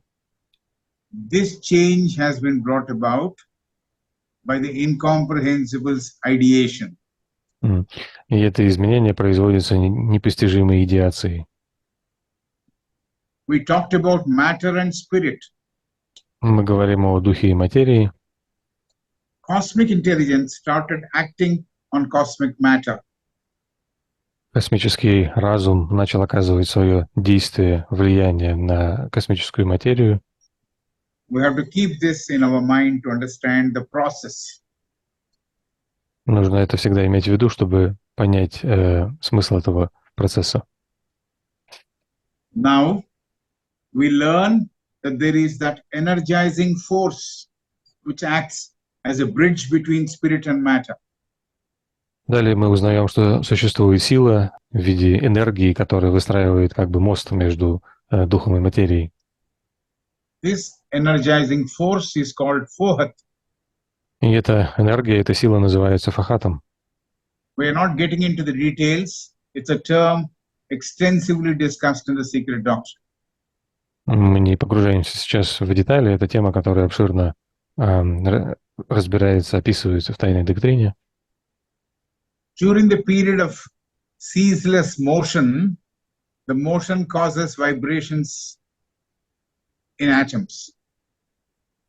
This change has been brought about by the incomprehensible's ideation. И это изменение производится непостижимой идеацией. We talked about matter and spirit. Мы говорим о духе и материи. Cosmic intelligence started acting on cosmic matter. Космический разум начал оказывать свое действие, влияние на космическую материю. We have to keep this in our mind to understand the process. Нужно это всегда иметь в виду, чтобы понять смысл этого процесса. Now, we learn that there is that energizing force which acts as a bridge between spirit and matter. Далее мы узнаем, что существует сила в виде энергии, которая выстраивает как бы мост между духом и материей. This energizing force is called fohat. И эта энергия, эта сила называется фахатом. We are not getting into the details. It's a term extensively discussed in the secret doctrine. Мы не погружаемся сейчас в детали. Это тема, которая обширно разбирается, описывается в тайной доктрине. During the period of ceaseless motion, the motion causes vibrations in atoms.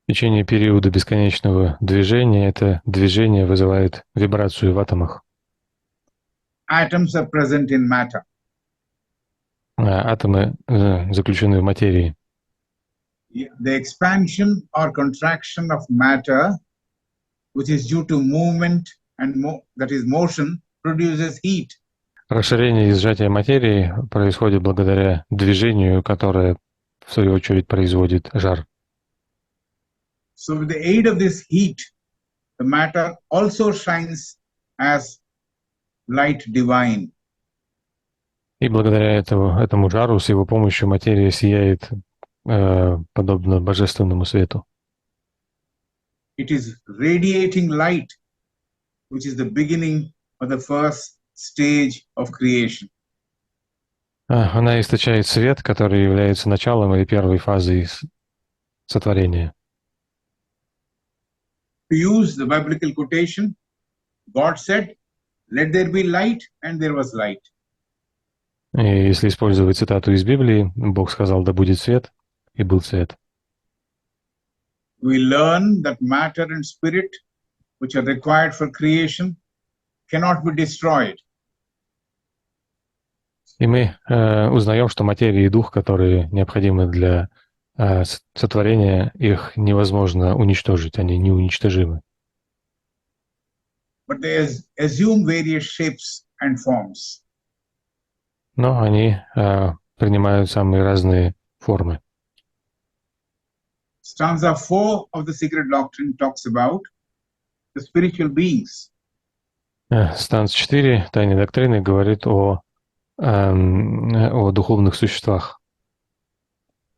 В течение периода бесконечного движения это движение вызывает вибрацию в атомах. Atoms are present in matter. Атомы заключены в материи. The expansion or contraction of matter, which is due to movement and that is motion, produces heat. Расширение и сжатие материи происходит благодаря движению, которое, в свою очередь, производит жар. So with the aid of this heat, the matter also shines as light divine. И благодаря этому жару, с его помощью материя сияет подобно божественному свету. It is radiating light, which is the beginning of the first stage of creation. Она источает свет, который является началом или первой фазой сотворения. To use the biblical quotation, God said, "Let there be light," and there was light. И если использовать цитату из Библии, Бог сказал: «Да будет свет», и был свет. We learn that matter and spirit, which are required for creation, cannot be destroyed. И мы узнаем, что материя и дух, которые необходимы для сотворения, их невозможно уничтожить, они неуничтожимы. But they assume various shapes and forms. Но они принимают самые разные формы. Stanza 4 of the secret doctrine talks about the spiritual beings. Станция 4 тайной доктрины говорит о духовных существах.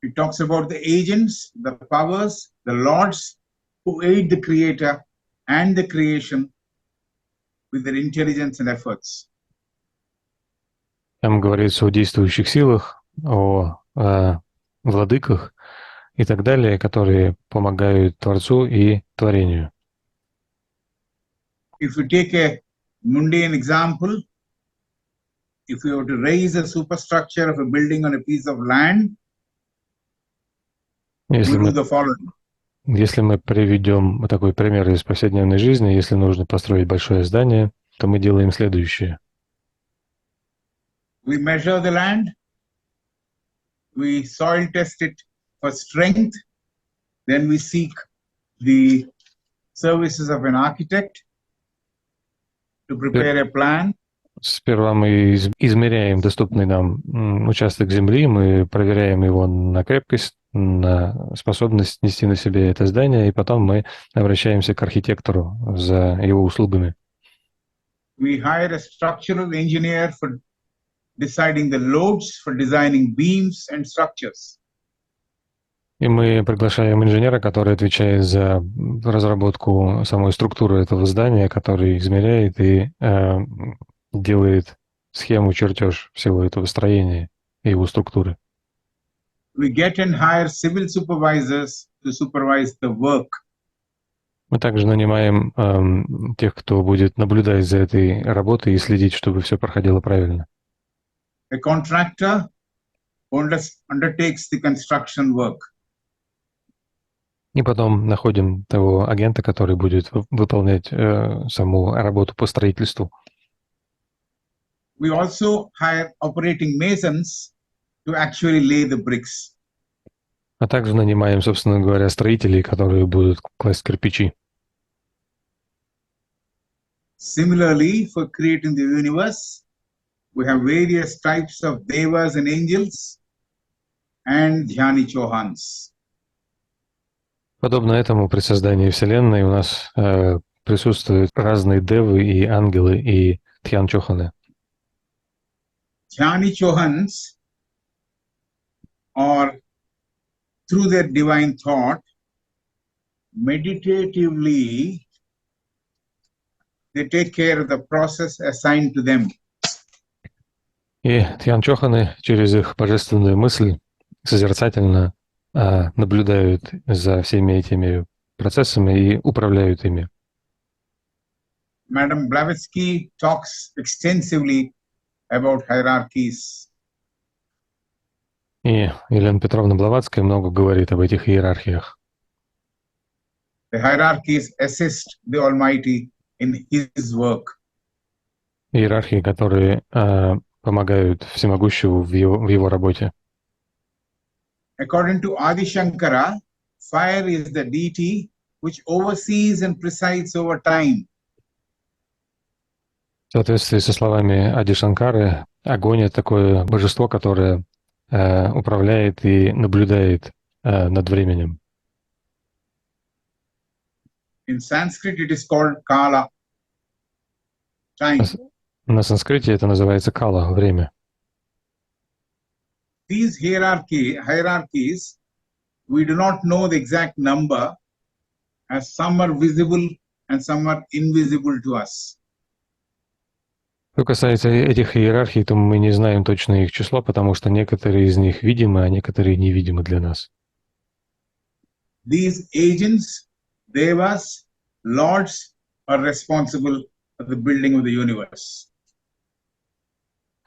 It talks about the agents, the powers, the lords who aid the creator and the creation with their intelligence and efforts. Там говорится о действующих силах, о владыках и так далее, которые помогают Творцу и творению. If you take a mundane example, if you were to raise a superstructure of a building on a piece of land, we do the following. Если мы приведем такой пример из повседневной жизни, если нужно построить большое здание, то мы делаем следующее. We measure the land, we soil test it for strength, then we seek the services of an architect to prepare a plan. Сперва мы измеряем доступный нам участок земли, мы проверяем его на крепкость, на способность нести на себе это здание, и потом мы обращаемся к архитектору за его услугами. We hire a structural engineer for deciding the loads, for designing beams and structures. И мы приглашаем инженера, который отвечает за разработку самой структуры этого здания, который измеряет и делает схему, чертеж всего этого строения и его структуры. We get and hire civil supervisors to supervise the work. Мы также нанимаем тех, кто будет наблюдать за этой работой и следить, чтобы все проходило правильно. A contractor undertakes the construction work. И потом находим того агента, который будет выполнять саму работу по строительству. We also hire operating masons to actually lay the bricks. А также нанимаем, собственно говоря, строителей, которые будут класть кирпичи. Similarly, for creating the universe, we have various types of devas and angels and dhyani chohans. Подобно этому при создании Вселенной у нас присутствуют разные девы и ангелы и дхьян-чоханы. Dhyani chohans are, through their divine thought, meditatively, they take care of the process assigned to them. И дхьян-чоханы через их божественную мысль созерцательно наблюдают за всеми этими процессами и управляют ими. Madam Blavatsky talks extensively about hierarchies. И Елена Петровна Блаватская много говорит об этих иерархиях. The hierarchies assist the Almighty in His work. Иерархии, которые помогают Всемогущему в его работе. According to Adi Shankara, fire is the deity which oversees and presides over time. В соответствии со словами Ади Шанкары, огонь — это такое божество, которое управляет и наблюдает над временем. In Sanskrit, it is called Kala, time. На санскрите это называется кала — время. These hierarchies, we do not know the exact number, as some are visible and some are invisible to us. Что касается этих иерархий, то мы не знаем точно их число, потому что некоторые из них видимы, а некоторые невидимы для нас. These agents, devas, lords are responsible for the building of the universe.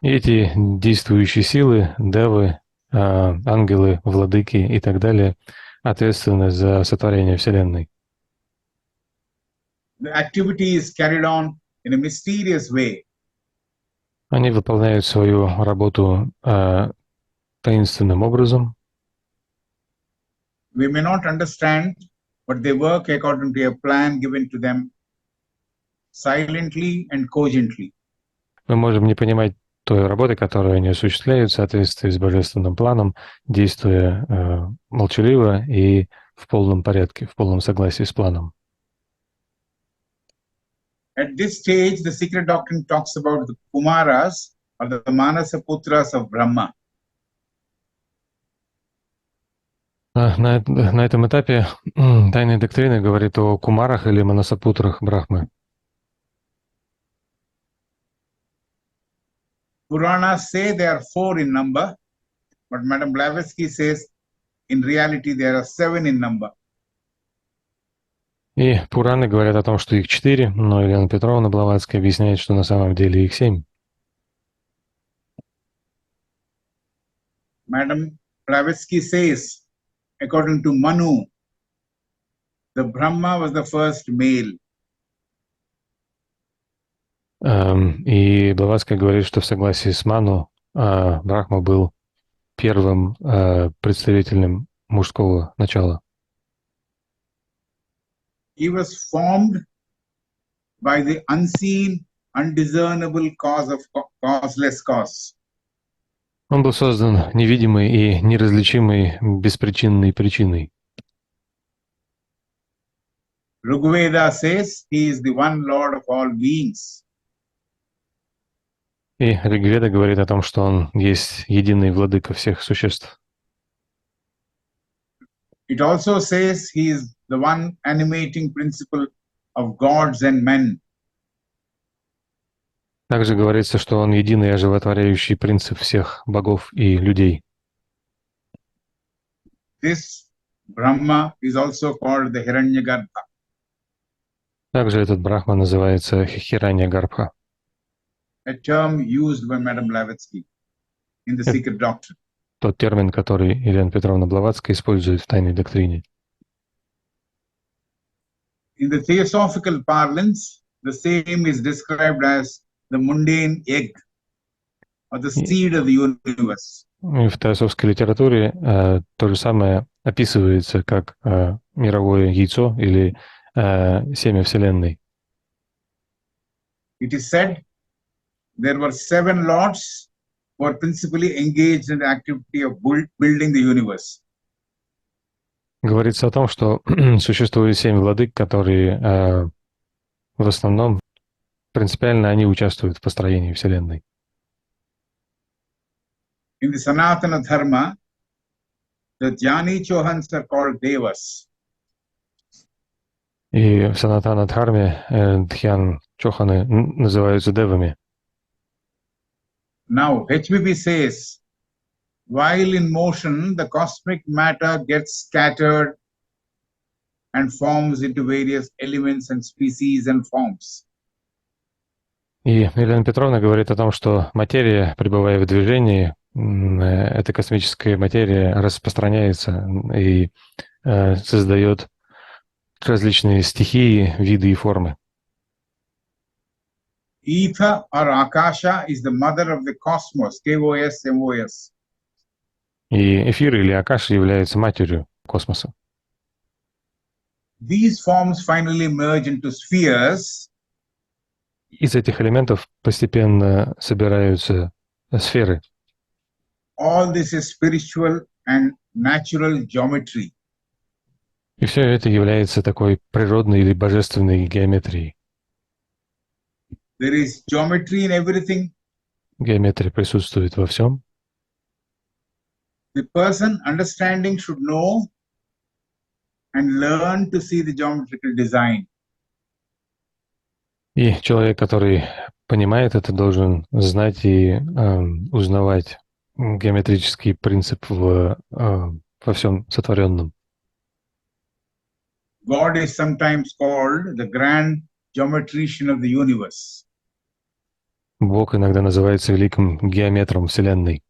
И эти действующие силы, девы, ангелы, владыки и так далее, ответственны за сотворение Вселенной. The activity is carried on in a mysterious way. Они выполняют свою работу таинственным образом. We may not understand, but they work according to a plan given to them silently and cogently. Мы можем не понимать той работы, которую они осуществляют в соответствии с божественным планом, действуя молчаливо и в полном порядке, в полном согласии с планом. At this stage, the secret doctrine talks about the Kumaras or the Manasa Putras of Brahma. На этом этапе тайная доктрина говорит о кумарах или манасапутрах Брахмы. Puranas say there are 4 in number, but Madam Blavatsky says in reality there are 7 in number. И Пураны говорят о том, что их 4, но Елена Петровна Блаватская объясняет, что на самом деле их 7. Madam Blavatsky says, according to Manu, the Brahma was the first male. И Блаватская говорит, что в согласии с Ману Брахма был первым представителем мужского начала. He was formed by the unseen, undiscernible cause of causeless cause. Он был создан невидимой и неразличимой беспричинной причиной. Rigveda says he is the one Lord of all beings. И Ригведа говорит о том, что он есть единый владыка всех существ. It also says he is the one animating principle of gods and men. Также говорится, что он единый оживотворяющий принцип всех богов и людей. This Brahma is also called the Hiranyagarbha. Также этот Брахма называется Хиранья-гарбха. A term used by Madam Blavatsky in the secret doctrine. Тот термин, который Елена Петровна Блаватская использует в тайной доктрине. In the theosophical parlance, the same is described as the mundane egg or the seed of the universe. И в теософской литературе то же самое описывается как мировое яйцо или семя Вселенной. It is said there were 7 lords who are principally engaged in the activity of building the universe. Говорится о том, что существует 7 владык, которые в основном принципиально они участвуют в построении Вселенной. In the Sanatana Dharma, the Jnani Chohans are called Devas. И в Санатана Дхарме Дхьян Чоханы называются девами. Now, HBB says, while in motion, the cosmic matter gets scattered and forms into various elements and species and forms. И Елена Петровна говорит о том, что материя, пребывая в движении, эта космическая материя распространяется и создает различные стихии, виды и формы. Ether or Akasha is the mother of the cosmos, KOS, MOS. И эфир или Акаша являются матерью космоса. These forms finally merge into spheres. Из этих элементов постепенно собираются сферы. All this is spiritual and natural geometry. И все это является такой природной или божественной геометрией. There is geometry in everything. Геометрия присутствует во всем. The person understanding should know and learn to see the geometrical design. И человек, который понимает это, должен знать и узнавать геометрический принцип во всем сотворенном. God is sometimes called the grand geometrician of the universe. Бог иногда называется великим геометром Вселенной.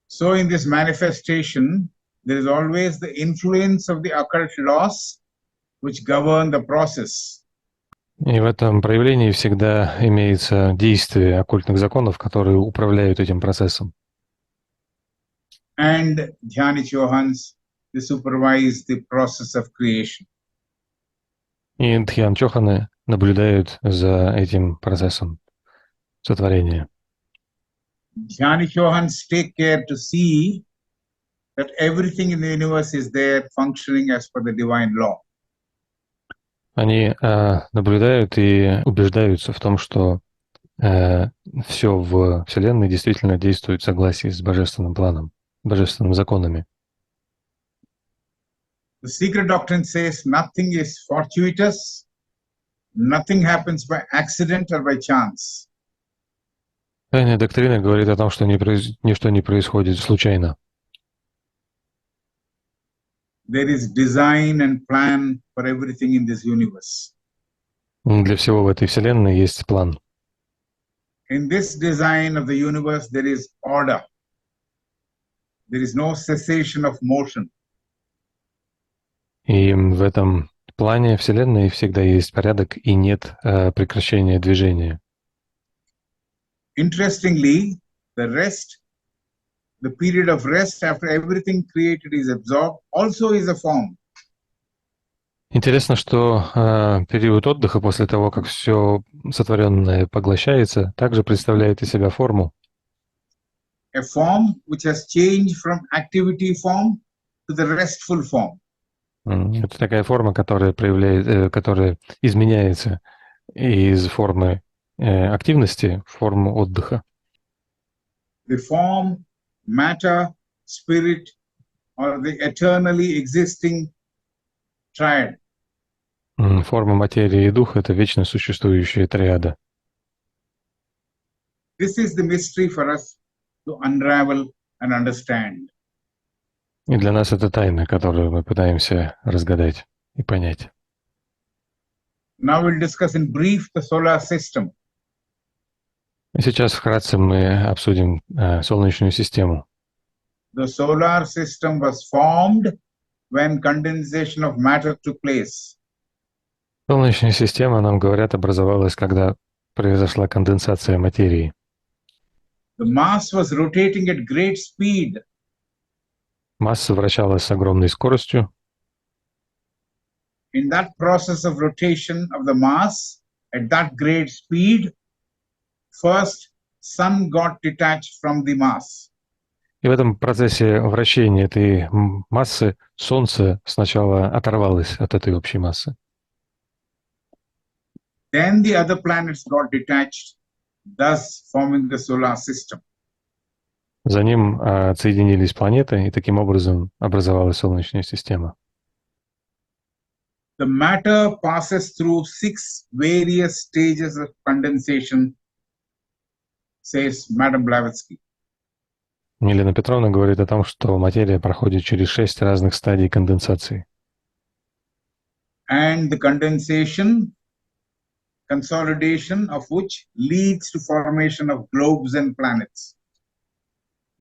So in this manifestation, there is always the influence of the occult laws which govern the process. И в этом проявлении всегда имеется действие оккультных законов, которые управляют этим процессом. And Dhyani Chohans, they supervise the process of creation. И Дхьян Чоханы наблюдают за этим процессом сотворения. Dhyani Chohans take care to see that everything in the universe is there functioning as per the divine law. Они наблюдают и убеждаются в том, что все в Вселенной действительно действует в согласии с божественным планом, божественными законами. The secret doctrine says nothing is fortuitous, nothing happens by accident or by chance. Тайная доктрина говорит о том, что ничто не происходит случайно. There is design and plan for everything in this universe. Для всего в этой вселенной есть план. In this design of the universe, there is order. There is no cessation of motion. И в этом плане вселенной всегда есть порядок и нет прекращения движения. Interestingly, the period of rest after everything created is absorbed, also is a form. Интересно, что период отдыха после того, как все сотворенное поглощается, также представляет из себя форму. A form which has changed from activity form to the restful form. Это такая форма, которая которая изменяется из формы активности в форму отдыха. The form, matter, spirit, or the eternally existing triad. Форма материи и дух — это вечно существующая триада. This is the mystery for us to unravel and understand. И для нас это тайна, которую мы пытаемся разгадать и понять. Now we'll discuss in brief the solar system. И сейчас вкратце мы обсудим Солнечную систему. The solar system was formed when condensation of matter took place. Солнечная система, нам говорят, образовалась, когда произошла конденсация материи. The mass was rotating at great speed. Масса вращалась с огромной скоростью. In that process of rotation of the mass at that great speed, first sun got detached from the mass. И в этом процессе вращения этой массы Солнце сначала оторвалось от этой общей массы. Then the other planets got detached, thus forming the solar system. За ним отсоединились планеты, и таким образом образовалась Солнечная система. The matter passes through 6 various stages of condensation, says Madam Blavatsky. Елена Петровна говорит о том, что материя проходит через 6 разных стадий конденсации. And the consolidation of which leads to formation of globes and planets.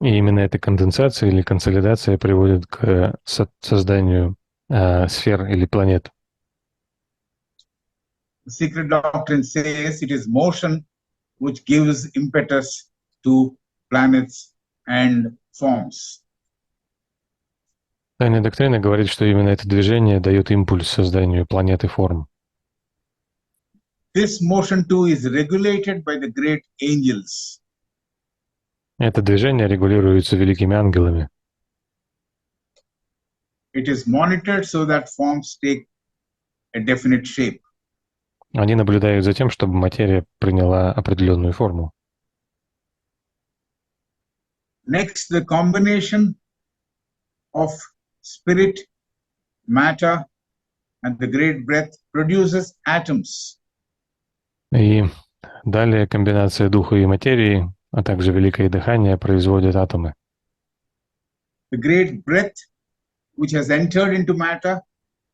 И именно эта конденсация или консолидация приводит к созданию сфер или планет. The secret doctrine says it is motion which gives impetus to planets and forms. Тайная доктрина говорит, что именно это движение дает импульс созданию планет и форм. This motion too is regulated by the great angels. Это движение регулируется великими ангелами. It is monitored so that forms take a definite shape. Они наблюдают за тем, чтобы материя приняла определенную форму. Next, the combination of spirit, matter, and the great breath produces atoms. И далее комбинация духа и материи, а также великое дыхание производят атомы. The great breath, which has entered into matter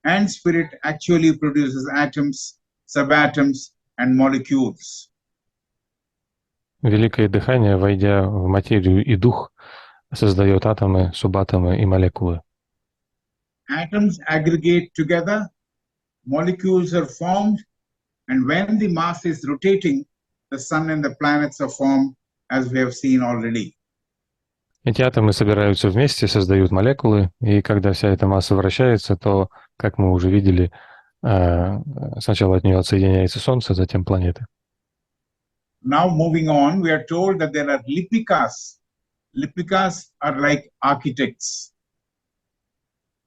and spirit, actually produces atoms, subatoms, and molecules. Великое дыхание, войдя в материю и дух, создает атомы, субатомы и молекулы. Atoms aggregate together, molecules are formed, and when the mass is rotating, the sun and the planets are formed, as we have seen already. Эти атомы собираются вместе, создают молекулы, и когда вся эта масса вращается, то, как мы уже видели, сначала от нее отсоединяется Солнце, затем планеты. Now moving on, we are told that there are lipikas. Lipikas are like architects.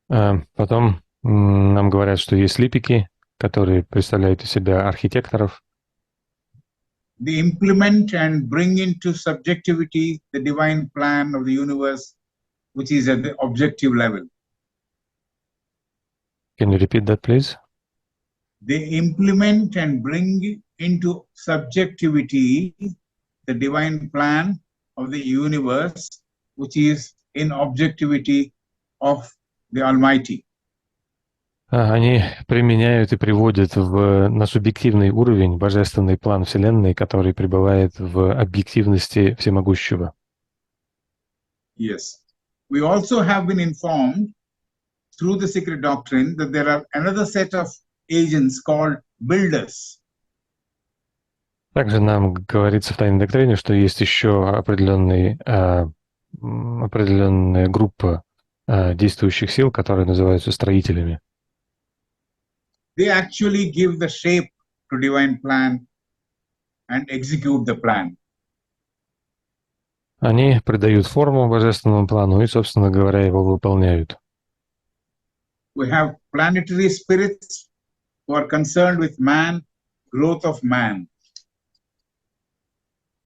Потом нам говорят, что есть липики, которые представляют из себя архитекторов. They implement and bring into subjectivity the divine plan of the universe, which is at the objective level. Can you repeat that, please? They implement and bring into subjectivity the divine plan of the universe, which is in objectivity of the Almighty. Они применяют и приводят на субъективный уровень божественный план Вселенной, который пребывает в объективности всемогущего. Yes. We also have been informed through the secret doctrine that there are another set of agents called builders. Также нам говорится в тайной доктрине, что есть еще определенная группа действующих сил, которые называются строителями. They actually give the shape to divine plan and execute the plan. Они придают форму божественному плану и, собственно говоря, его выполняют. We have planetary spirits who are concerned with man, growth of man.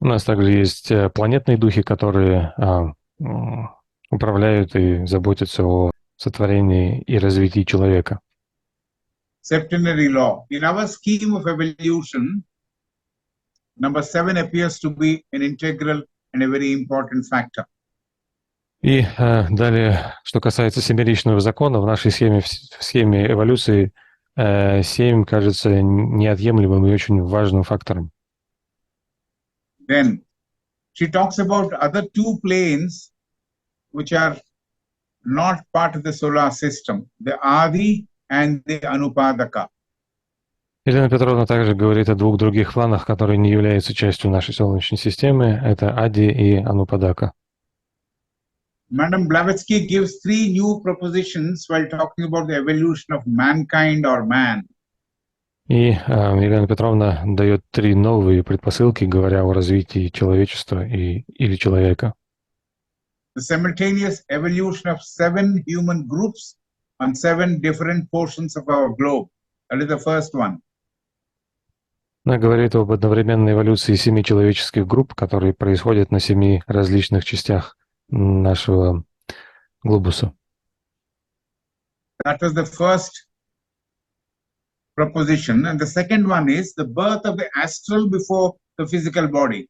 У нас также есть планетные духи, которые управляют и заботятся о сотворении и развитии человека. Septenary law. In our scheme of evolution, number 7 appears to be an integral and a very important factor. И далее, что касается семеричного закона, в нашей схеме эволюции 7 кажется неотъемлемым и очень важным фактором. Then she talks about other two planes which are not part of the solar system, the Adi and the Anupadaka. Елена Петровна также говорит о двух других планах, которые не являются частью нашей Солнечной системы. Это Ади и Анупадака. Madam Blavatsky gives 3 new propositions while talking about the evolution of mankind or man. И Елена Петровна дает 3 новые предпосылки, говоря о развитии человечества или человека. The simultaneous evolution of 7 human groups on 7 different portions of our globe. That is the first one. Она говорит об одновременной эволюции 7 человеческих групп, которые происходят на 7 различных частях нашего глобуса. That was the first proposition. And the second one is the birth of the astral before the physical body.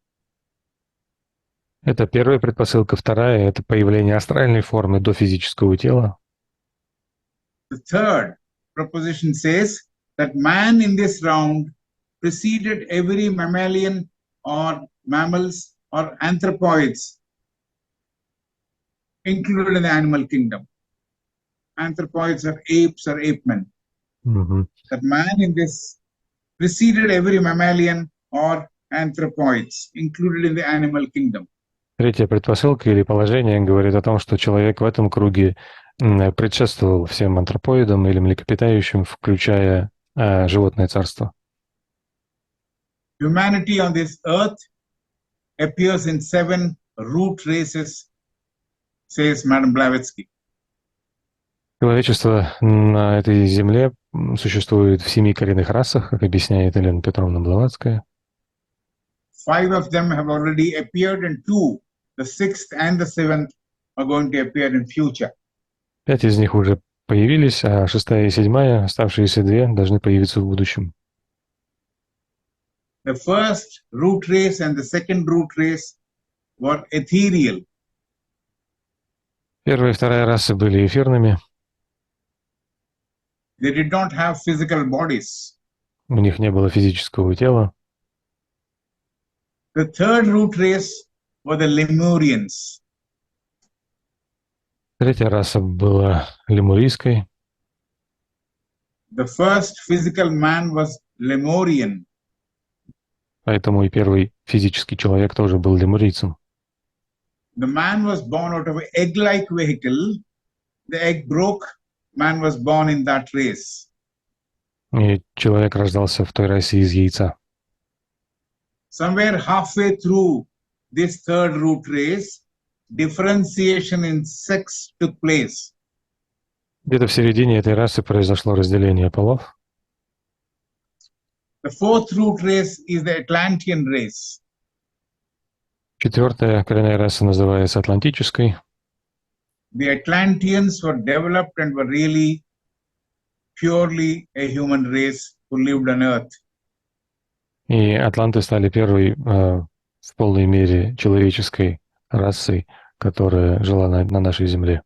Это первая предпосылка. Вторая – это появление астральной формы до физического тела. The third proposition says that man in this round preceded every mammalian or mammals or anthropoids included in the animal kingdom. Anthropoids are apes or ape men. That man in this preceded every mammalian or anthropoids included in the animal kingdom. Третья предпосылка или положение говорит о том, что человек в этом круге предшествовал всем антропоидам или млекопитающим, включая животное царство. Humanity on this earth appears in 7 root races, says Madam Blavatsky. Человечество на этой земле существует в 7 коренных расах, как объясняет Елена Петровна Блаватская. 5 of them have already appeared, and 2, the 6th and the 7th, are going to appear in future. 5 из них уже появились, а 6 и 7, оставшиеся 2, должны появиться в будущем. The first root race and the second root race were ethereal. Первая и вторая расы были эфирными. They did not have physical bodies. У них не было физического тела. The third root race were the Lemurians. Третья раса была лемурийской. The first physical man was Lemurian. Поэтому и первый физический человек тоже был лемурийцем. The man was born out of an egg-like vehicle. The egg broke. Man was born in that race. И человек рождался в той расе из яйца. Somewhere halfway through this third root race, differentiation in sex took place. Где-то в середине этой расы произошло разделение полов. The fourth root race is the Atlantean race. Четвертая коренная раса называется атлантической. The Atlanteans were developed and were really purely a human race who lived on earth. И атланты стали первой в полной мере человеческой расой, которая жила на нашей земле.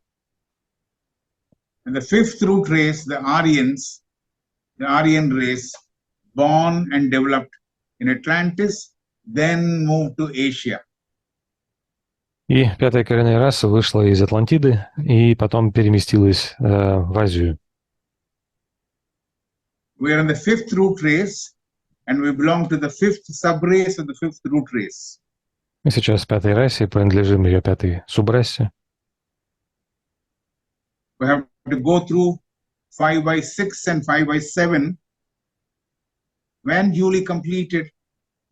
And the fifth root race, the Aryans, the Aryan race, born and developed in Atlantis, then moved to Asia. И пятая коренная раса вышла из Атлантиды и потом переместилась в Азию. We are in the fifth root race, and we belong to the fifth sub-race of the fifth root race. Мы сейчас в пятой расе, принадлежим ее пятой субрасе. We have to go through 5 by 6 and 5 by 7. When duly completed,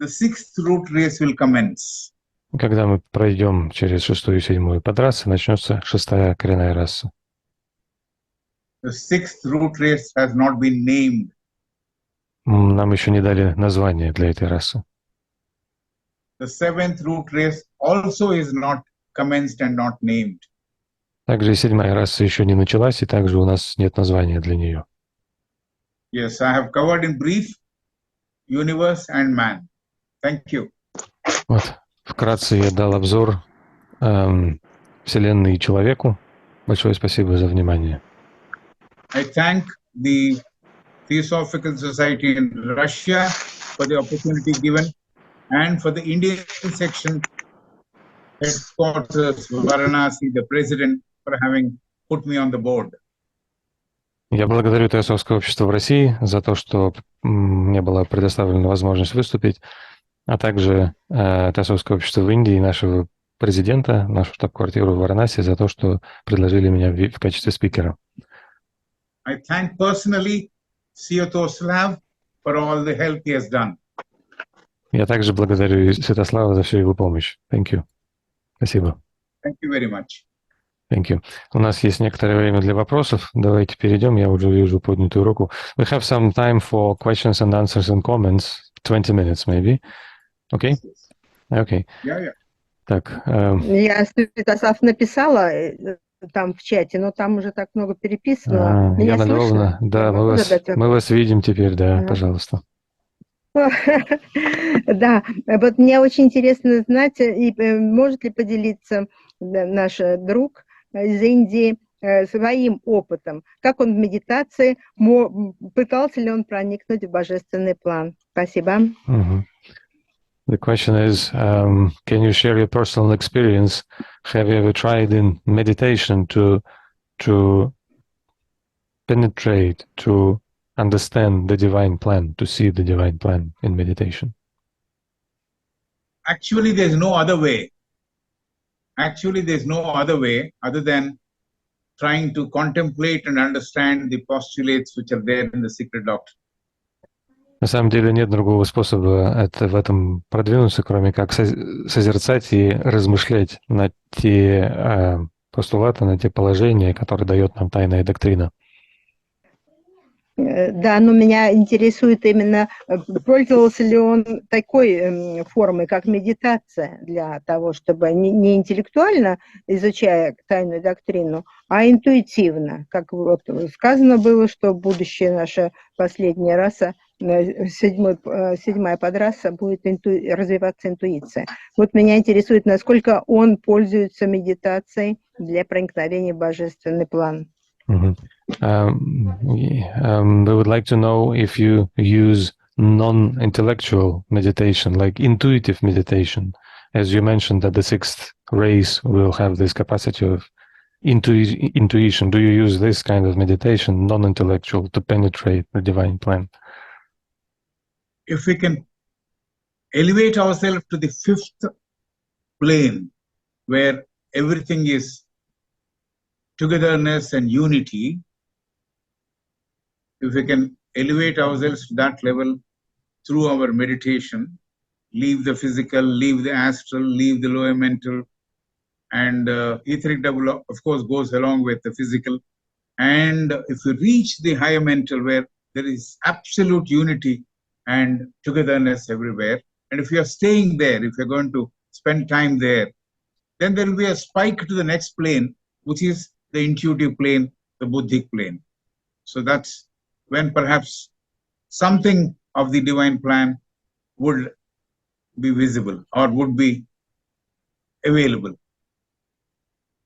the sixth root race will commence. Когда мы пройдем через шестую и седьмую подрасы, начнется шестая коренная раса. The sixth root race has not been named. Нам еще не дали название для этой расы. The seventh root race also is not commenced and not named. Также и седьмая раса еще не началась, и также у нас нет названия для нее. Yes, I have covered in brief universe and man. Thank you. Вот. Вкратце я дал обзор Вселенной и человеку. Большое спасибо за внимание. I thank the Theosophical Society in Russia for the opportunity given and for the Indian section headquarters Varanasi, the president, for having put me on the board. Я благодарю Теософское общество в России за то, что мне была предоставлена возможность выступить, а также Теософское общество в Индии и нашего президента, нашу штаб-квартиру в Варанаси за то, что предложили меня в качестве спикера. I thank personally Святослав for all the help he has done. Я также благодарю Святослава за всю его помощь. Thank you. Спасибо. Thank you very much. Thank you. У нас есть некоторое время для вопросов. Давайте перейдем. Я уже вижу поднятую руку. We have some time for questions and answers and comments. 20 minutes, maybe. Okay? Okay. Yeah. Так. Я Святослав написала там в чате, но там уже так много переписано. Меня Яна слышно? Львовна, да, мы вас видим теперь, да, пожалуйста. Да, вот мне очень интересно знать, и может ли поделиться наш друг из Индии своим опытом, как он в медитации, пытался ли он проникнуть в божественный план. Спасибо. The question is, can you share your personal experience? Have you ever tried in meditation to penetrate, to understand the divine plan, to see the divine plan in meditation? Actually, there's no other way. Actually, there's no other way other than trying to contemplate and understand the postulates which are there in the secret doctrine. На самом деле нет другого способа в этом продвинуться, кроме как созерцать и размышлять на те постулаты, на те положения, которые дает нам тайная доктрина. Да, но меня интересует именно, пользовался ли он такой формой, как медитация, для того, чтобы не интеллектуально изучая тайную доктрину, а интуитивно. Как вот сказано было, что будущее наша последняя раса, седьмая подраса, будет развиваться интуиция. Вот меня интересует, насколько он пользуется медитацией для проникновения в божественный план. We would like to know if you use non-intellectual meditation, like intuitive meditation, as you mentioned that the sixth race will have this capacity of intuition. Do you use this kind of meditation, non-intellectual, to penetrate the divine plan? If we can elevate ourselves to the fifth plane, where everything is togetherness and unity, if we can elevate ourselves to that level through our meditation, leave the physical, leave the astral, leave the lower mental, and etheric double, of course, goes along with the physical. And if we reach the higher mental, where there is absolute unity and togetherness everywhere, and if you are staying there, if you're going to spend time there, then there will be a spike to the next plane, which is the intuitive plane, the buddhic plane. So that's when perhaps something of the divine plan would be visible or would be available.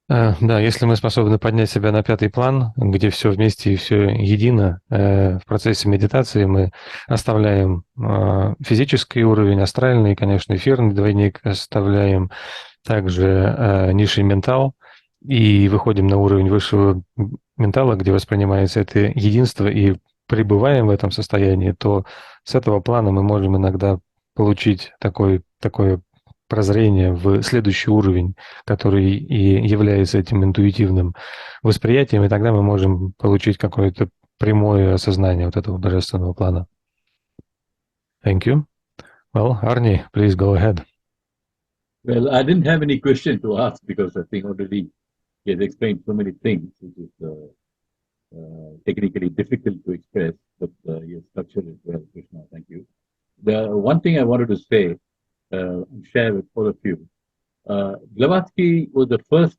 Да, если мы способны поднять себя на пятый план, где все вместе и все едино, в процессе медитации мы оставляем физический уровень, астральный, конечно, эфирный двойник, оставляем также низший ментал и выходим на уровень высшего ментала, где воспринимается это единство, и пребываем в этом состоянии, то с этого плана мы можем иногда получить такое прозрение в следующий уровень, который и является этим интуитивным восприятием, и тогда мы можем получить какое-то прямое осознание вот этого божественного плана. Thank you. Well, Arnie, please go ahead. Well, I didn't have any question to ask because I think already he has explained so many things, which is technically difficult to express, but he has structured it well, Krishna. Thank you. The one thing I wanted to say and share with all of you, Blavatsky was the first,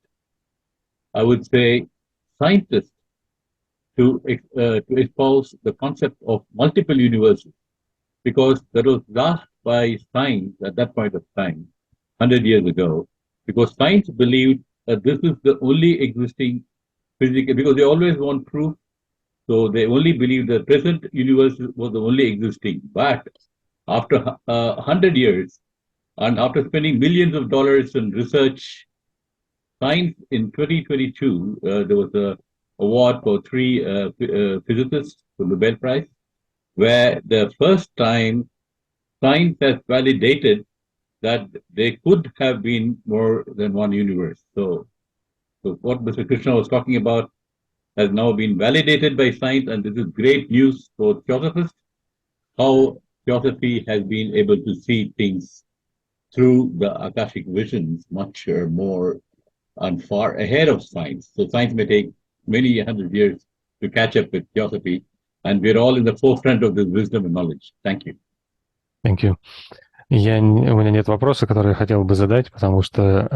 I would say, scientist to espouse the concept of multiple universes, because that was last by science at that point of time, 100 years ago, because science believed that this is the only existing physical, because they always want proof, so they only believe the present universe was the only existing. But after 100 years, and after spending millions of dollars in research, science in 2022, there was an award for 3 physicists for the Nobel Prize, where the first time science has validated that there could have been more than one universe. So what Mr. Krishna was talking about has now been validated by science, and this is great news for Theosophists, how Theosophy has been able to see things through the Akashic visions much more and far ahead of science. So science may take many 100 years to catch up with Theosophy, and we're all in the forefront of this wisdom and knowledge. Thank you. Thank you. У меня нет вопроса, который я хотел бы задать, потому что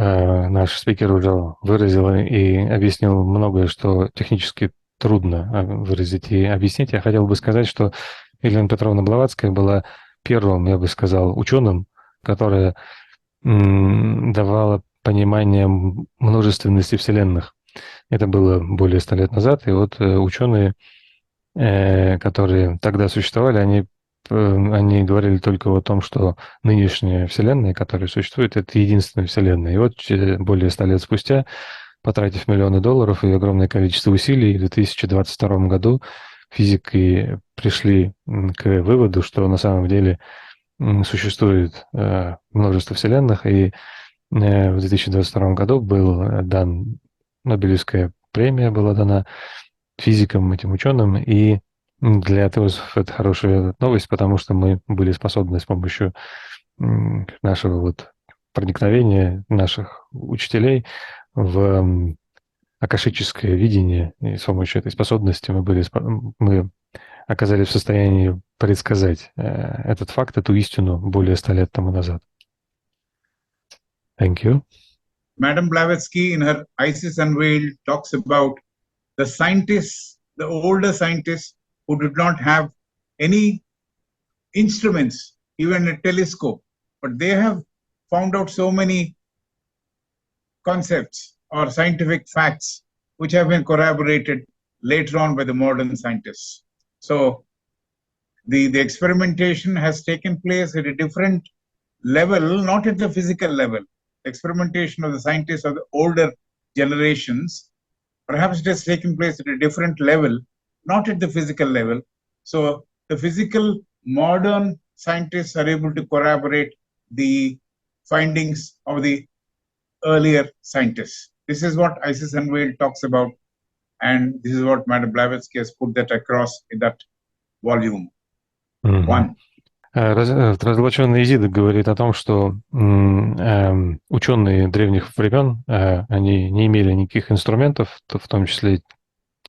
наш спикер уже выразил и объяснил многое, что технически трудно выразить и объяснить. Я хотел бы сказать, что Елена Петровна Блаватская была первым, я бы сказал, ученым, которая давала понимание множественности вселенных. Это было более 100 лет назад, и вот ученые, которые тогда существовали, они говорили только о том, что нынешняя Вселенная, которая существует, это единственная Вселенная. И вот более 100 лет спустя, потратив миллионы долларов и огромное количество усилий, в 2022 году физики пришли к выводу, что на самом деле существует множество Вселенных, и в 2022 году был дан Нобелевская премия, была дана физикам, этим ученым, и для теософов это хорошая новость, потому что мы были способны с помощью нашего проникновения наших учителей в акашическое видение, и с помощью этой способности мы оказались в состоянии предсказать этот факт, эту истину более 100 лет тому назад. Thank you. Madam Blavatsky in her Isis Unveiled talks about the scientists, the older scientists who did not have any instruments, even a telescope, but they have found out so many concepts or scientific facts which have been corroborated later on by the modern scientists. So the experimentation has taken place at a different level, not at the physical level. Experimentation of the scientists of the older generations, perhaps it has taken place at a different level, not at the physical level. So the physical modern scientists are able to corroborate the findings of the earlier scientists. This is what Isis Unveiled talks about, and this is what Madam Blavatsky has put that across in that volume. One. Разоблаченный Изида говорит о том, что ученые древних времен, они не имели никаких инструментов, в том числе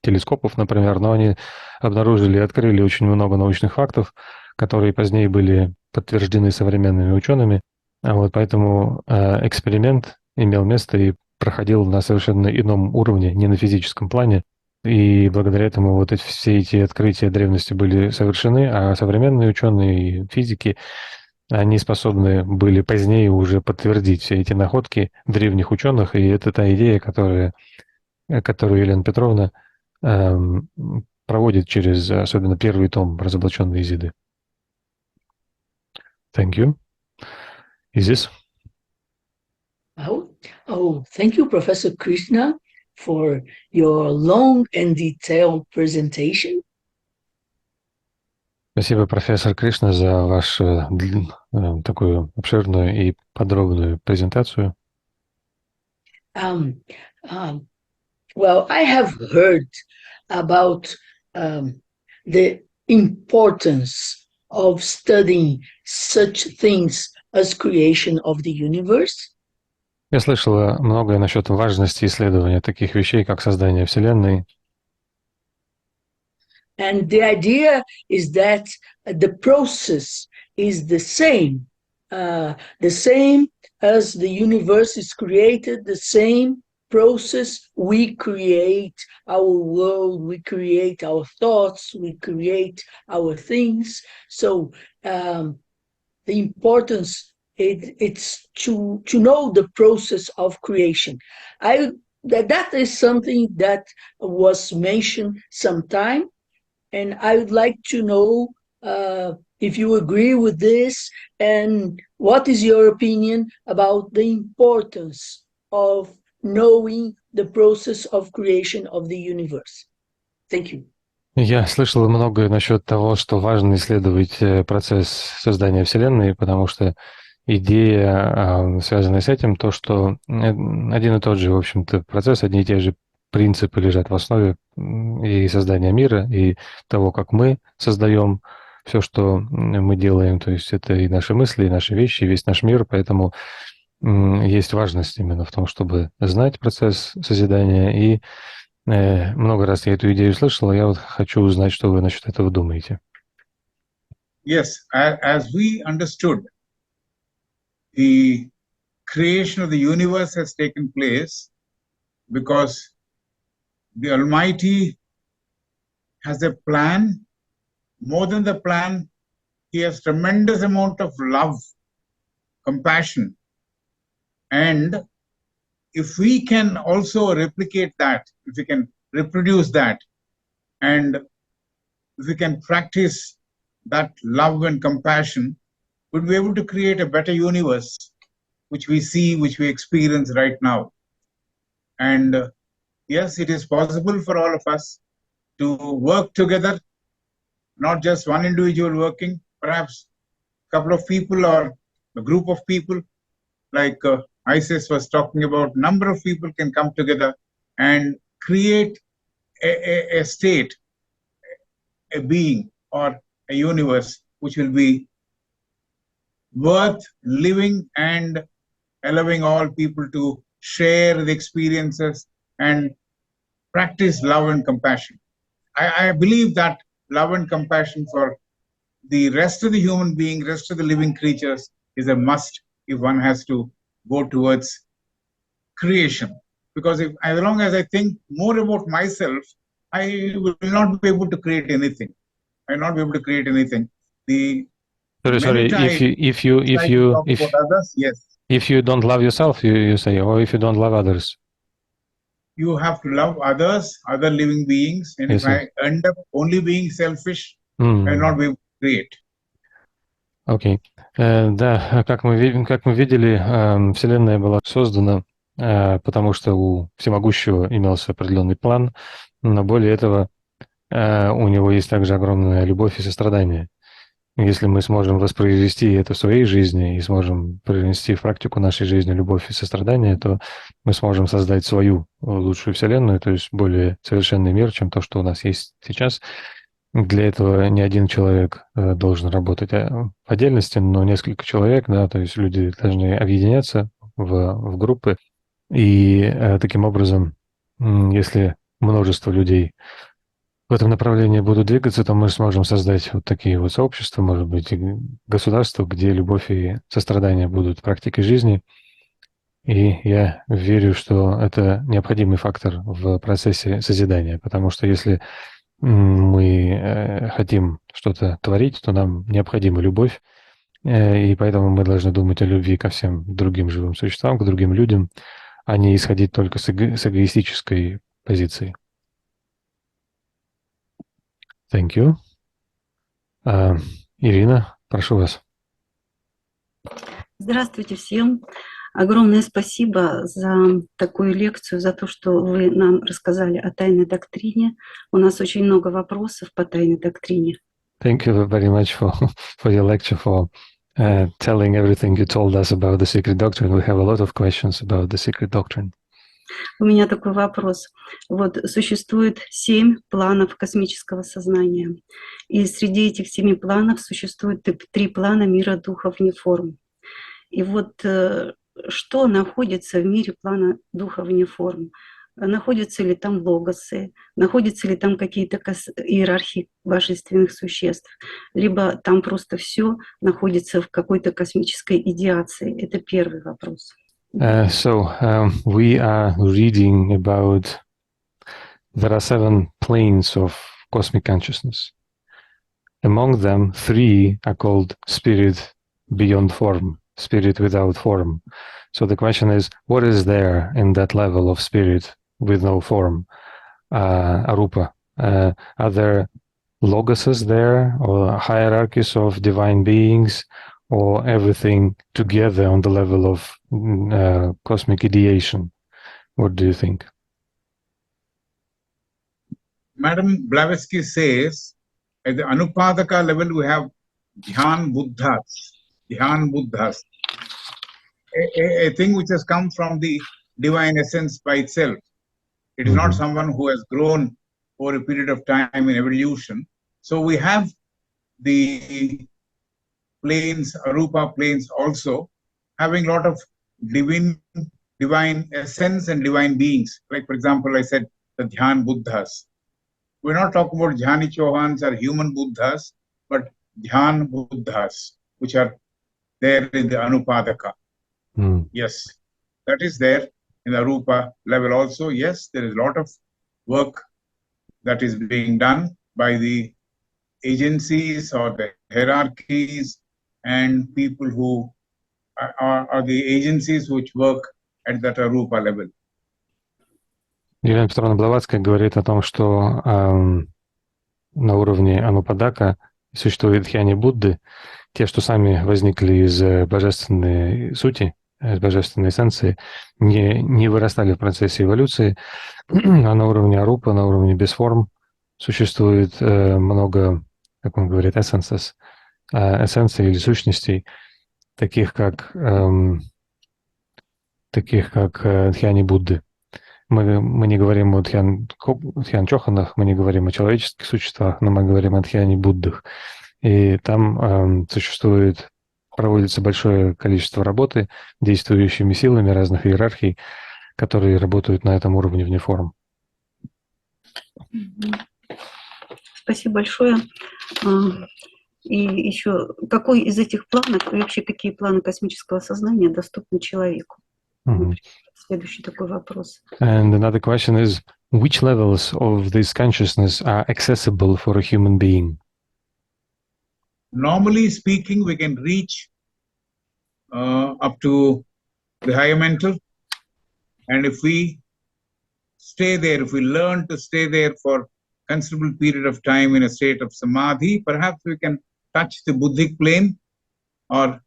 телескопов, например, но они обнаружили и открыли очень много научных фактов, которые позднее были подтверждены современными учеными. Поэтому эксперимент имел место и проходил на совершенно ином уровне, не на физическом плане. И благодаря этому вот все эти открытия древности были совершены, а современные ученые и физики, они способны были позднее уже подтвердить все эти находки древних ученых, и это та идея, которую Елена Петровна эм, проводит через особенно первый том «Разоблаченные Изиды». Thank you. Is this? Thank you, Professor Krishna, for your long and detailed presentation. Спасибо, профессор Кришна, за вашу такую обширную и подробную презентацию. Well, I have heard about the importance of studying such things as creation of the universe. Я слышала многое насчет важности исследования таких вещей, как создание Вселенной. And the idea is that the process is the same as the universe is created, the same process we create our world, we create our thoughts, we create our things. So the importance it's to know the process of creation. That is something that was mentioned sometime, and I would like to know if you agree with this, and what is your opinion about the importance of knowing the process of creation of the universe. Thank you. Я слышал многое насчет того, что важно исследовать процесс создания Вселенной, потому что идея, связанная с этим, то, что один и тот же, в общем-то, процесс, одни и те же принципы лежат в основе и создания мира, и того, как мы создаем все, что мы делаем, то есть это и наши мысли, и наши вещи, и весь наш мир, поэтому есть важность именно в том, чтобы знать процесс созидания, и много раз я эту идею слышал, я вот хочу узнать, что вы насчет этого думаете. Yes, as we understood, the creation of the universe has taken place because the Almighty has a plan. More than the plan, He has tremendous amount of love, compassion. And if we can also replicate that, if we can reproduce that, and if we can practice that love and compassion, we'll be able to create a better universe, which we see, which we experience right now. And yes, it is possible for all of us to work together, not just one individual working, perhaps a couple of people or a group of people, like Isis was talking about, number of people can come together and create a state, a being or a universe which will be worth living and allowing all people to share the experiences and practice love and compassion. I believe that love and compassion for the rest of the human being, rest of the living creatures is a must if one has to go towards creation. Because as long as I think more about myself, I will not be able to create anything. I will not be able to create anything. Sorry. If you don't love yourself, you say, or if you don't love others. You have to love others, other living beings, and if I end up only being selfish, I will not be able to create. Окей. Да, как мы видели, Вселенная была создана, потому что у Всемогущего имелся определенный план, но более этого у него есть также огромная любовь и сострадание. Если мы сможем воспроизвести это в своей жизни и сможем принести в практику нашей жизни любовь и сострадание, то мы сможем создать свою лучшую Вселенную, то есть более совершенный мир, чем то, что у нас есть сейчас. Для этого не один человек должен работать в отдельности, но несколько человек, да, то есть люди должны объединяться в группы, и таким образом, если множество людей в этом направлении будут двигаться, то мы сможем создать вот такие вот сообщества, может быть, и государства, где любовь и сострадание будут практикой жизни. И я верю, что это необходимый фактор в процессе созидания, потому что если мы хотим что-то творить, то нам необходима любовь, и поэтому мы должны думать о любви ко всем другим живым существам, к другим людям, а не исходить только с эгоистической позиции. Thank you. Ирина, прошу вас. Здравствуйте всем. Огромное спасибо за такую лекцию, за то, что вы нам рассказали о тайной доктрине. У нас очень много вопросов по тайной доктрине. Thank you very much for your lecture, for telling everything you told us about the secret doctrine. We have a lot of questions about the secret doctrine. У меня такой вопрос. Вот существует 7 планов космического сознания. И среди этих 7 планов существует 3 плана мира духа вне форм. И вот что находится в мире плана духа вне форм? Находятся ли там логосы? Находятся ли там какие-то иерархии божественных существ? Либо там просто все находится в какой-то космической идеации? Это первый вопрос. We are reading about there are 7 planes of cosmic consciousness. Among them, 3 are called spirit beyond form, spirit without form. So the question is, what is there in that level of spirit with no form, arupa? Are there logoses there, or hierarchies of divine beings, or everything together on the level of cosmic ideation? What do you think? Madam Blavatsky says, at the Anupadaka level, we have Dhyan Buddhas, a thing which has come from the divine essence by itself. It is not someone who has grown over a period of time in evolution. So we have the planes, arupa planes also, having a lot of divine essence and divine beings. Like, for example, I said the Dhyan Buddhas. We're not talking about Dhyani Chauhans or human Buddhas, but Dhyan Buddhas, which are there in the Anupadaka. Yes, that is there in the Arupa level also. Yes, there is a lot of work that is being done by the agencies or the hierarchies and people who are the agencies which work at that Arupa level. Елена Петровна Блаватская говорит о том, что на уровне Анупадака существуют дхьяни Будды, те, что сами возникли из божественной сути, из божественной эссенции, не вырастали в процессе эволюции, а на уровне Арупа, на уровне без форм существует много, как он говорит, эссенций или сущностей, таких как дхьяни Будды. Мы не говорим о дхьян-чоханах, мы не говорим о человеческих существах, но мы говорим о дхьяни-буддах. И там проводится большое количество работы действующими силами разных иерархий, которые работают на этом уровне вне форм. Спасибо большое. И еще, какой из этих планов, и вообще какие планы космического сознания доступны человеку? Следующий такой вопрос. And another question is, which levels of this consciousness are accessible for a human being? Normally speaking, we can reach up to the higher mental, and if we stay there, if we learn to stay there for considerable period of time in a state of samadhi, perhaps we can touch the Buddhic plane or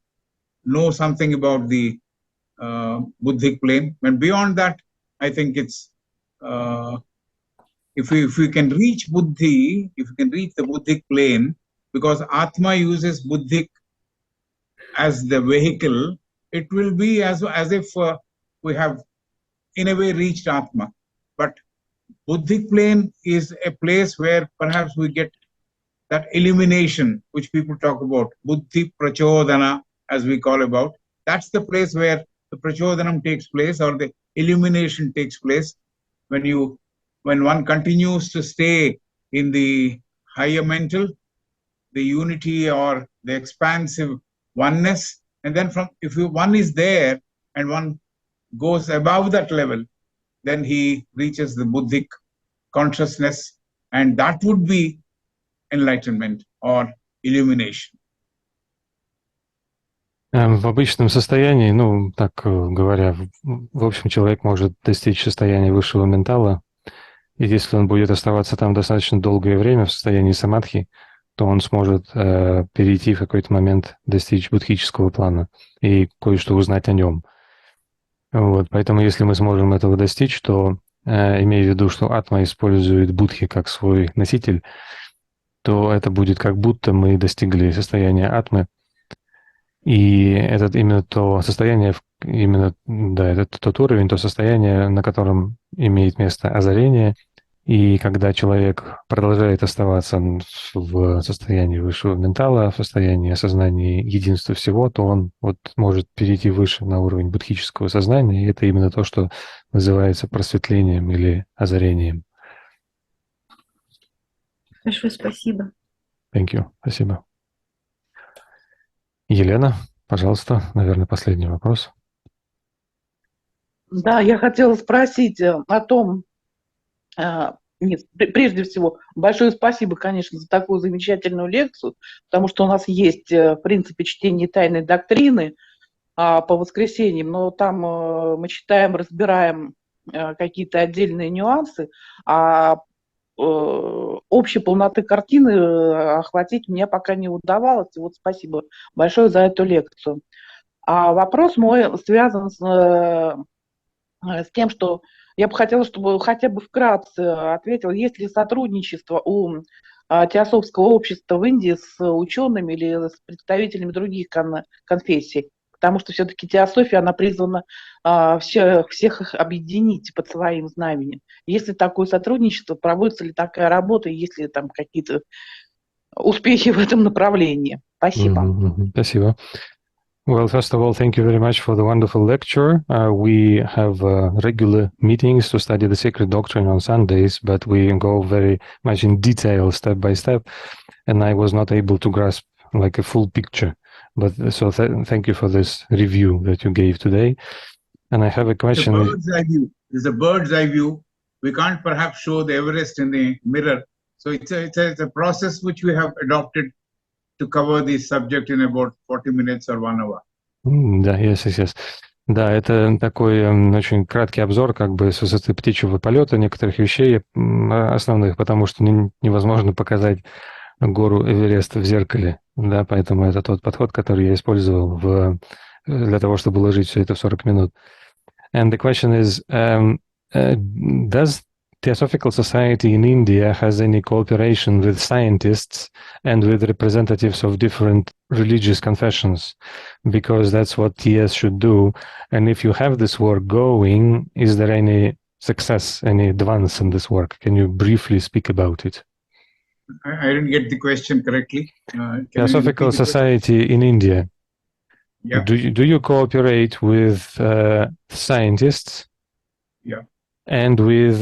know something about the Buddhic plane. And beyond that, I think it's if we can reach Buddhi, if we can reach the Buddhic plane, because Atma uses Buddhic as the vehicle, it will be as if we have in a way reached Atma. But Buddhic plane is a place where perhaps we get that illumination which people talk about, Buddhi Prachodana, as we call about. That's the place where the prachodhanam takes place, or the illumination takes place, when one continues to stay in the higher mental, the unity or the expansive oneness, and then if one is there and one goes above that level, then he reaches the Buddhic consciousness, and that would be enlightenment or illumination. В обычном состоянии, ну, так говоря, в общем, человек может достичь состояния высшего ментала, и если он будет оставаться там достаточно долгое время в состоянии самадхи, то он сможет перейти в какой-то момент, достичь буддхического плана и кое-что узнать о нем. Вот, поэтому если мы сможем этого достичь, то, имея в виду, что атма использует будхи как свой носитель, то это будет как будто мы достигли состояния атмы. И это именно то состояние, именно, да, это тот уровень, то состояние, на котором имеет место озарение. И когда человек продолжает оставаться в состоянии высшего ментала, в состоянии осознания единства всего, то он вот может перейти выше на уровень буддхического сознания. И это именно то, что называется просветлением или озарением. Большое спасибо. Thank you. Спасибо. Елена, пожалуйста, наверное, последний вопрос. Да, я хотела спросить о том, нет, прежде всего, большое спасибо, конечно, за такую замечательную лекцию, потому что у нас есть, в принципе, чтение тайной доктрины по воскресеньям, но там мы читаем, разбираем какие-то отдельные нюансы, а общей полноты картины охватить мне пока не удавалось. И вот спасибо большое за эту лекцию. А вопрос мой связан с тем, что я бы хотела, чтобы хотя бы вкратце ответил, есть ли сотрудничество у Теософского общества в Индии с учеными или с представителями других конфессий, потому что все-таки теософия, она призвана всех их объединить под своим знаменем. Есть ли такое сотрудничество, проводится ли такая работа, есть ли там какие-то успехи в этом направлении? Спасибо. Спасибо. Well, first of all, thank you very much for the wonderful lecture. We have regular meetings to study the sacred doctrine on Sundays, but we go very much in detail, step by step, and I was not able to grasp like a full picture. But so thank you for this review that you gave today. And I have a question. It's a bird's eye view. We can't perhaps show the Everest in the mirror. So it's a process which we have adopted to cover this subject in about 40 minutes or 1 hour. Да, yes. Да, это такой очень краткий обзор как бы с высоты птичьего полета некоторых вещей основных, потому что невозможно показать гору Эверест в зеркале, да, поэтому это тот подход, который я использовал для того, чтобы уложить все это в 40 минут. And the question is, does Theosophical Society in India has any cooperation with scientists and with representatives of different religious confessions? Because that's what TS should do. And if you have this work going, is there any success, any advance in this work? Can you briefly speak about it? I didn't get the question correctly. Theosophical Society in India. Yeah. Do you cooperate with scientists? Yeah. And with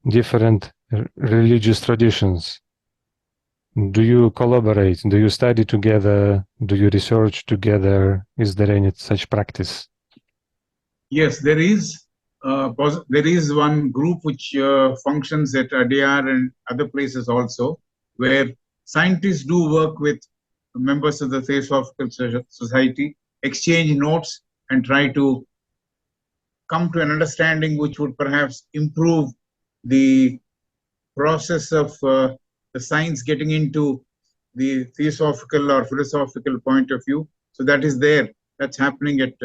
different religious traditions? Do you collaborate? Do you study together? Do you research together? Is there any such practice? Yes, there is. There is one group which functions at Adhyar and other places also, where scientists do work with members of the Theosophical Society, exchange notes, and try to come to an understanding which would perhaps improve the process of the science getting into the theosophical or philosophical point of view. So that is there. That's happening at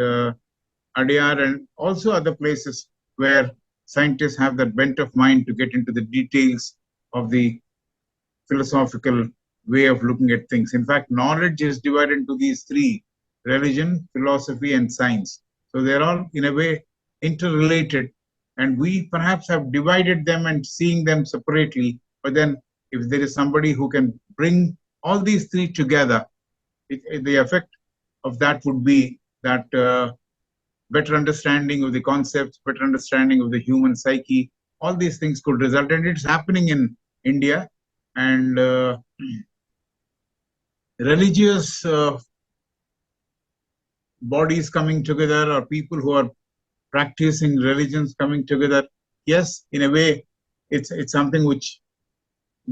Adhyar and also other places where scientists have that bent of mind to get into the details of the philosophical way of looking at things. In fact, knowledge is divided into these three: religion, philosophy, and science. So they're all, in a way, interrelated, and we perhaps have divided them and seeing them separately. But then if there is somebody who can bring all these three together, the effect of that would be that better understanding of the concepts, better understanding of the human psyche, all these things could result. And it's happening in India. And religious bodies coming together, or people who are practicing religions coming together. Yes, in a way, it's something which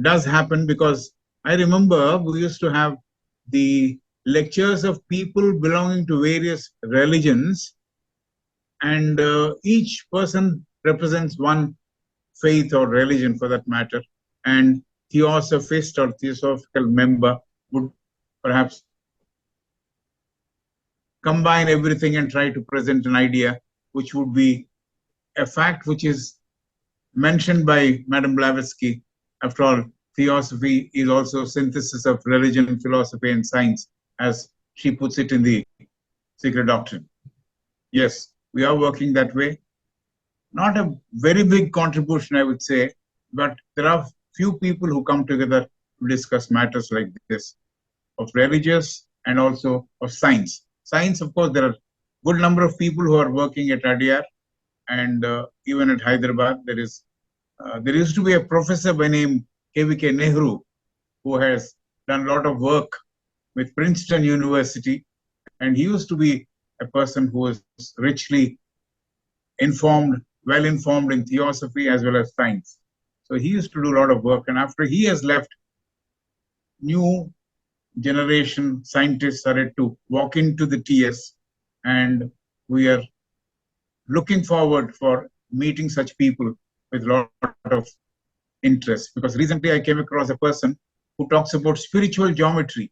does happen, because I remember we used to have the lectures of people belonging to various religions, and each person represents one faith or religion for that matter, and theosophist or theosophical member would perhaps combine everything and try to present an idea which would be a fact which is mentioned by Madam Blavatsky. After all, theosophy is also synthesis of religion, philosophy, and science, as she puts it in the Secret Doctrine. Yes, we are working that way. Not a very big contribution, I would say, but there are few people who come together to discuss matters like this, of religious and also of science. Science, of course, there are a good number of people who are working at Adhyar, and even at Hyderabad, there used to be a professor by name K.V.K. Nehru, who has done a lot of work with Princeton University, and he used to be a person who was richly informed, well informed in theosophy as well as science. So he used to do a lot of work, and after he has left, new generation scientists are ready to walk into the TS, and we are looking forward for meeting such people with a lot of interest. Because recently I came across a person who talks about spiritual geometry.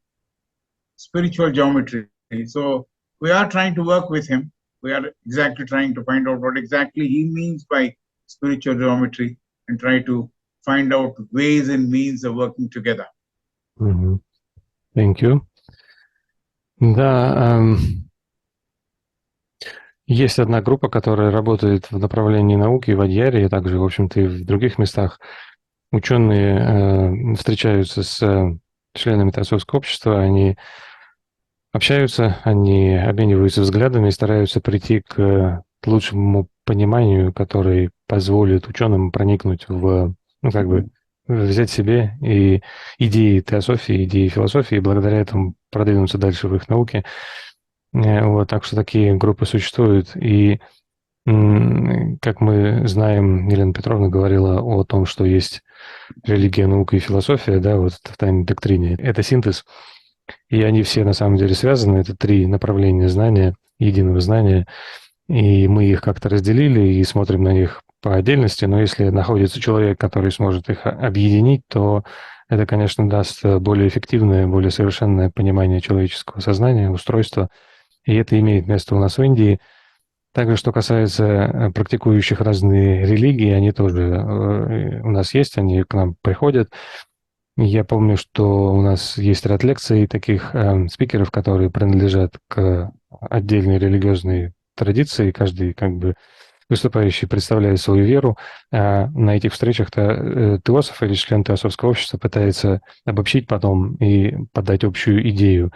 So we are trying to work with him. We are exactly trying to find out what exactly he means by spiritual geometry, and try to find out ways and means of working together. Thank you. Да, есть одна группа, которая работает в направлении науки в Адьяре, и также, в общем-то, и в других местах. Ученые встречаются с членами Теософского общества, они общаются, они обмениваются взглядами и стараются прийти к лучшему пониманию, который позволит ученым проникнуть в, взять себе и идеи теософии, идеи философии, и благодаря этому продвинуться дальше в их науке. Вот, так что такие группы существуют. И, как мы знаем, Елена Петровна говорила о том, что есть религия, наука и философия, да, вот в тайной доктрине. Это синтез. И они все на самом деле связаны. Это три направления знания, единого знания. И мы их как-то разделили и смотрим на них по отдельности. Но если находится человек, который сможет их объединить, то это, конечно, даст более эффективное, более совершенное понимание человеческого сознания, устройства. И это имеет место у нас в Индии. Также, что касается практикующих разные религии, они тоже у нас есть, они к нам приходят. Я помню, что у нас есть ряд лекций таких спикеров, которые принадлежат к отдельной религиозной традиции. Каждый выступающий представляет свою веру. А на этих встречах теософ или член Теософского общества пытается обобщить потом и подать общую идею,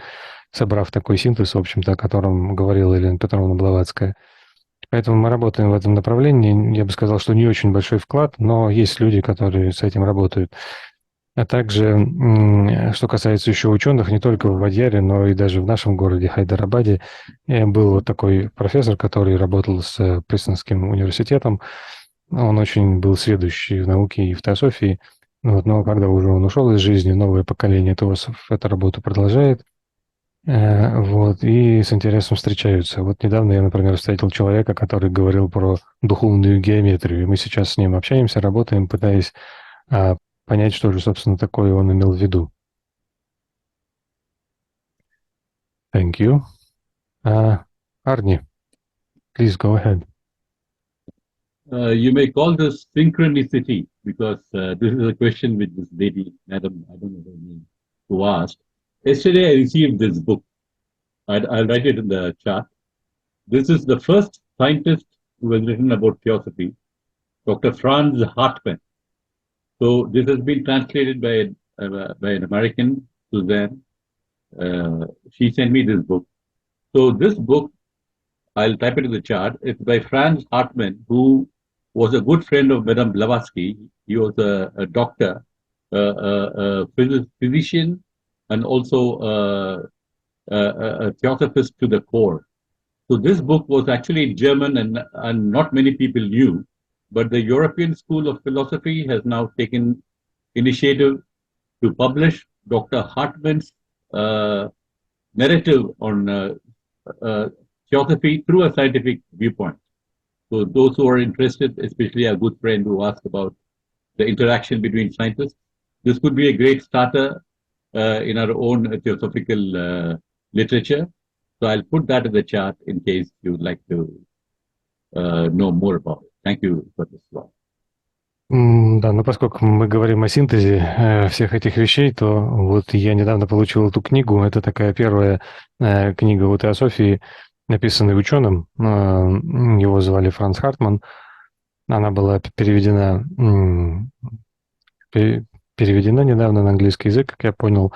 собрав такой синтез, в общем-то, о котором говорила Елена Петровна Блаватская. Поэтому мы работаем в этом направлении. Я бы сказал, что не очень большой вклад, но есть люди, которые с этим работают. А также, что касается еще ученых, не только в Адьяре, но и даже в нашем городе Хайдарабаде, был вот такой профессор, который работал с Принстонским университетом. Он очень был сведущий в науке и в теософии. Вот, но когда уже он ушел из жизни, новое поколение теософов эту работу продолжает. Вот, и с интересом встречаются. Вот недавно я, например, встретил человека, который говорил про духовную геометрию, и мы сейчас с ним общаемся, работаем, пытаясь понять, что же, собственно, такое он имел в виду. Thank you. Arni, please go ahead. You may call this synchronicity, because this is a question which this lady, Madam, I don't know her name, who asked. Yesterday I received this book. I'll write it in the chat. This is the first scientist who has written about theosophy, Dr. Franz Hartmann. So this has been translated by an American, Suzanne. She sent me this book. So this book, I'll type it in the chat. It's by Franz Hartmann, who was a good friend of Madame Blavatsky. He was a doctor, a physician, and also a theosophist to the core. So this book was actually in German and not many people knew, but the European School of Philosophy has now taken initiative to publish Dr. Hartman's narrative on Theosophy through a scientific viewpoint. So those who are interested, especially our good friend who asked about the interaction between scientists, this could be a great starter in our own theosophical literature. So I'll put that in the chat in case you would like to know more about it. Thank you for this slide. Да, но поскольку мы говорим о синтезе всех этих вещей, то вот я недавно получил эту книгу. Это такая первая книга о теософии, написанная ученым. Его звали Франц Хартман. Она была переведена недавно на английский язык, как я понял.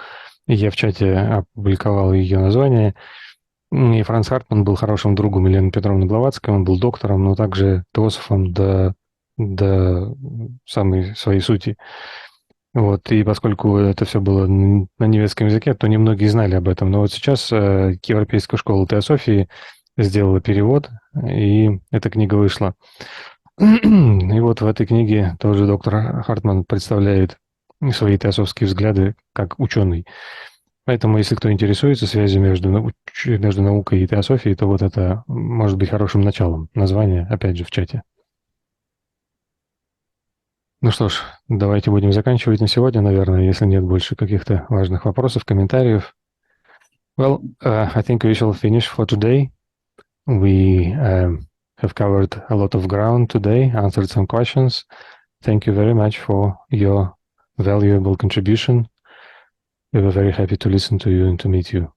Я в чате опубликовал ее название. И Франц Хартман был хорошим другом Елены Петровны Блаватской. Он был доктором, но также теософом до самой своей сути. Вот. И поскольку это все было на немецком языке, то немногие знали об этом. Но вот сейчас Европейская школа теософии сделала перевод, и эта книга вышла. И вот в этой книге тоже доктор Хартман представляет свои теософские взгляды как ученый. Поэтому, если кто интересуется связью между наукой и теософией, то вот это может быть хорошим началом. Название, опять же, в чате. Ну что ж, давайте будем заканчивать на сегодня, наверное, если нет больше каких-то важных вопросов, комментариев. Well, I think we shall finish for today. We have covered a lot of ground today, answered some questions. Thank you very much for your valuable contribution. We were very happy to listen to you and to meet you.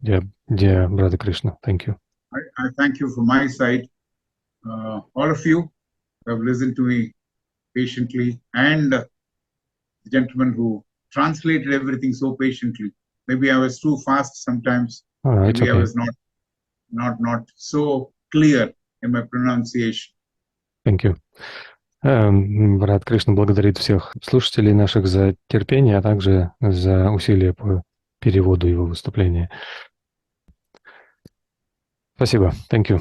Dear Brother Krishna, thank you. I thank you from my side. All of you have listened to me patiently, and the gentleman who translated everything so patiently. Maybe I was too fast sometimes. Maybe I was not so clear in my pronunciation. Thank you. Брат Кришна благодарит всех слушателей наших за терпение, а также за усилия по переводу его выступления. Спасибо. Thank you.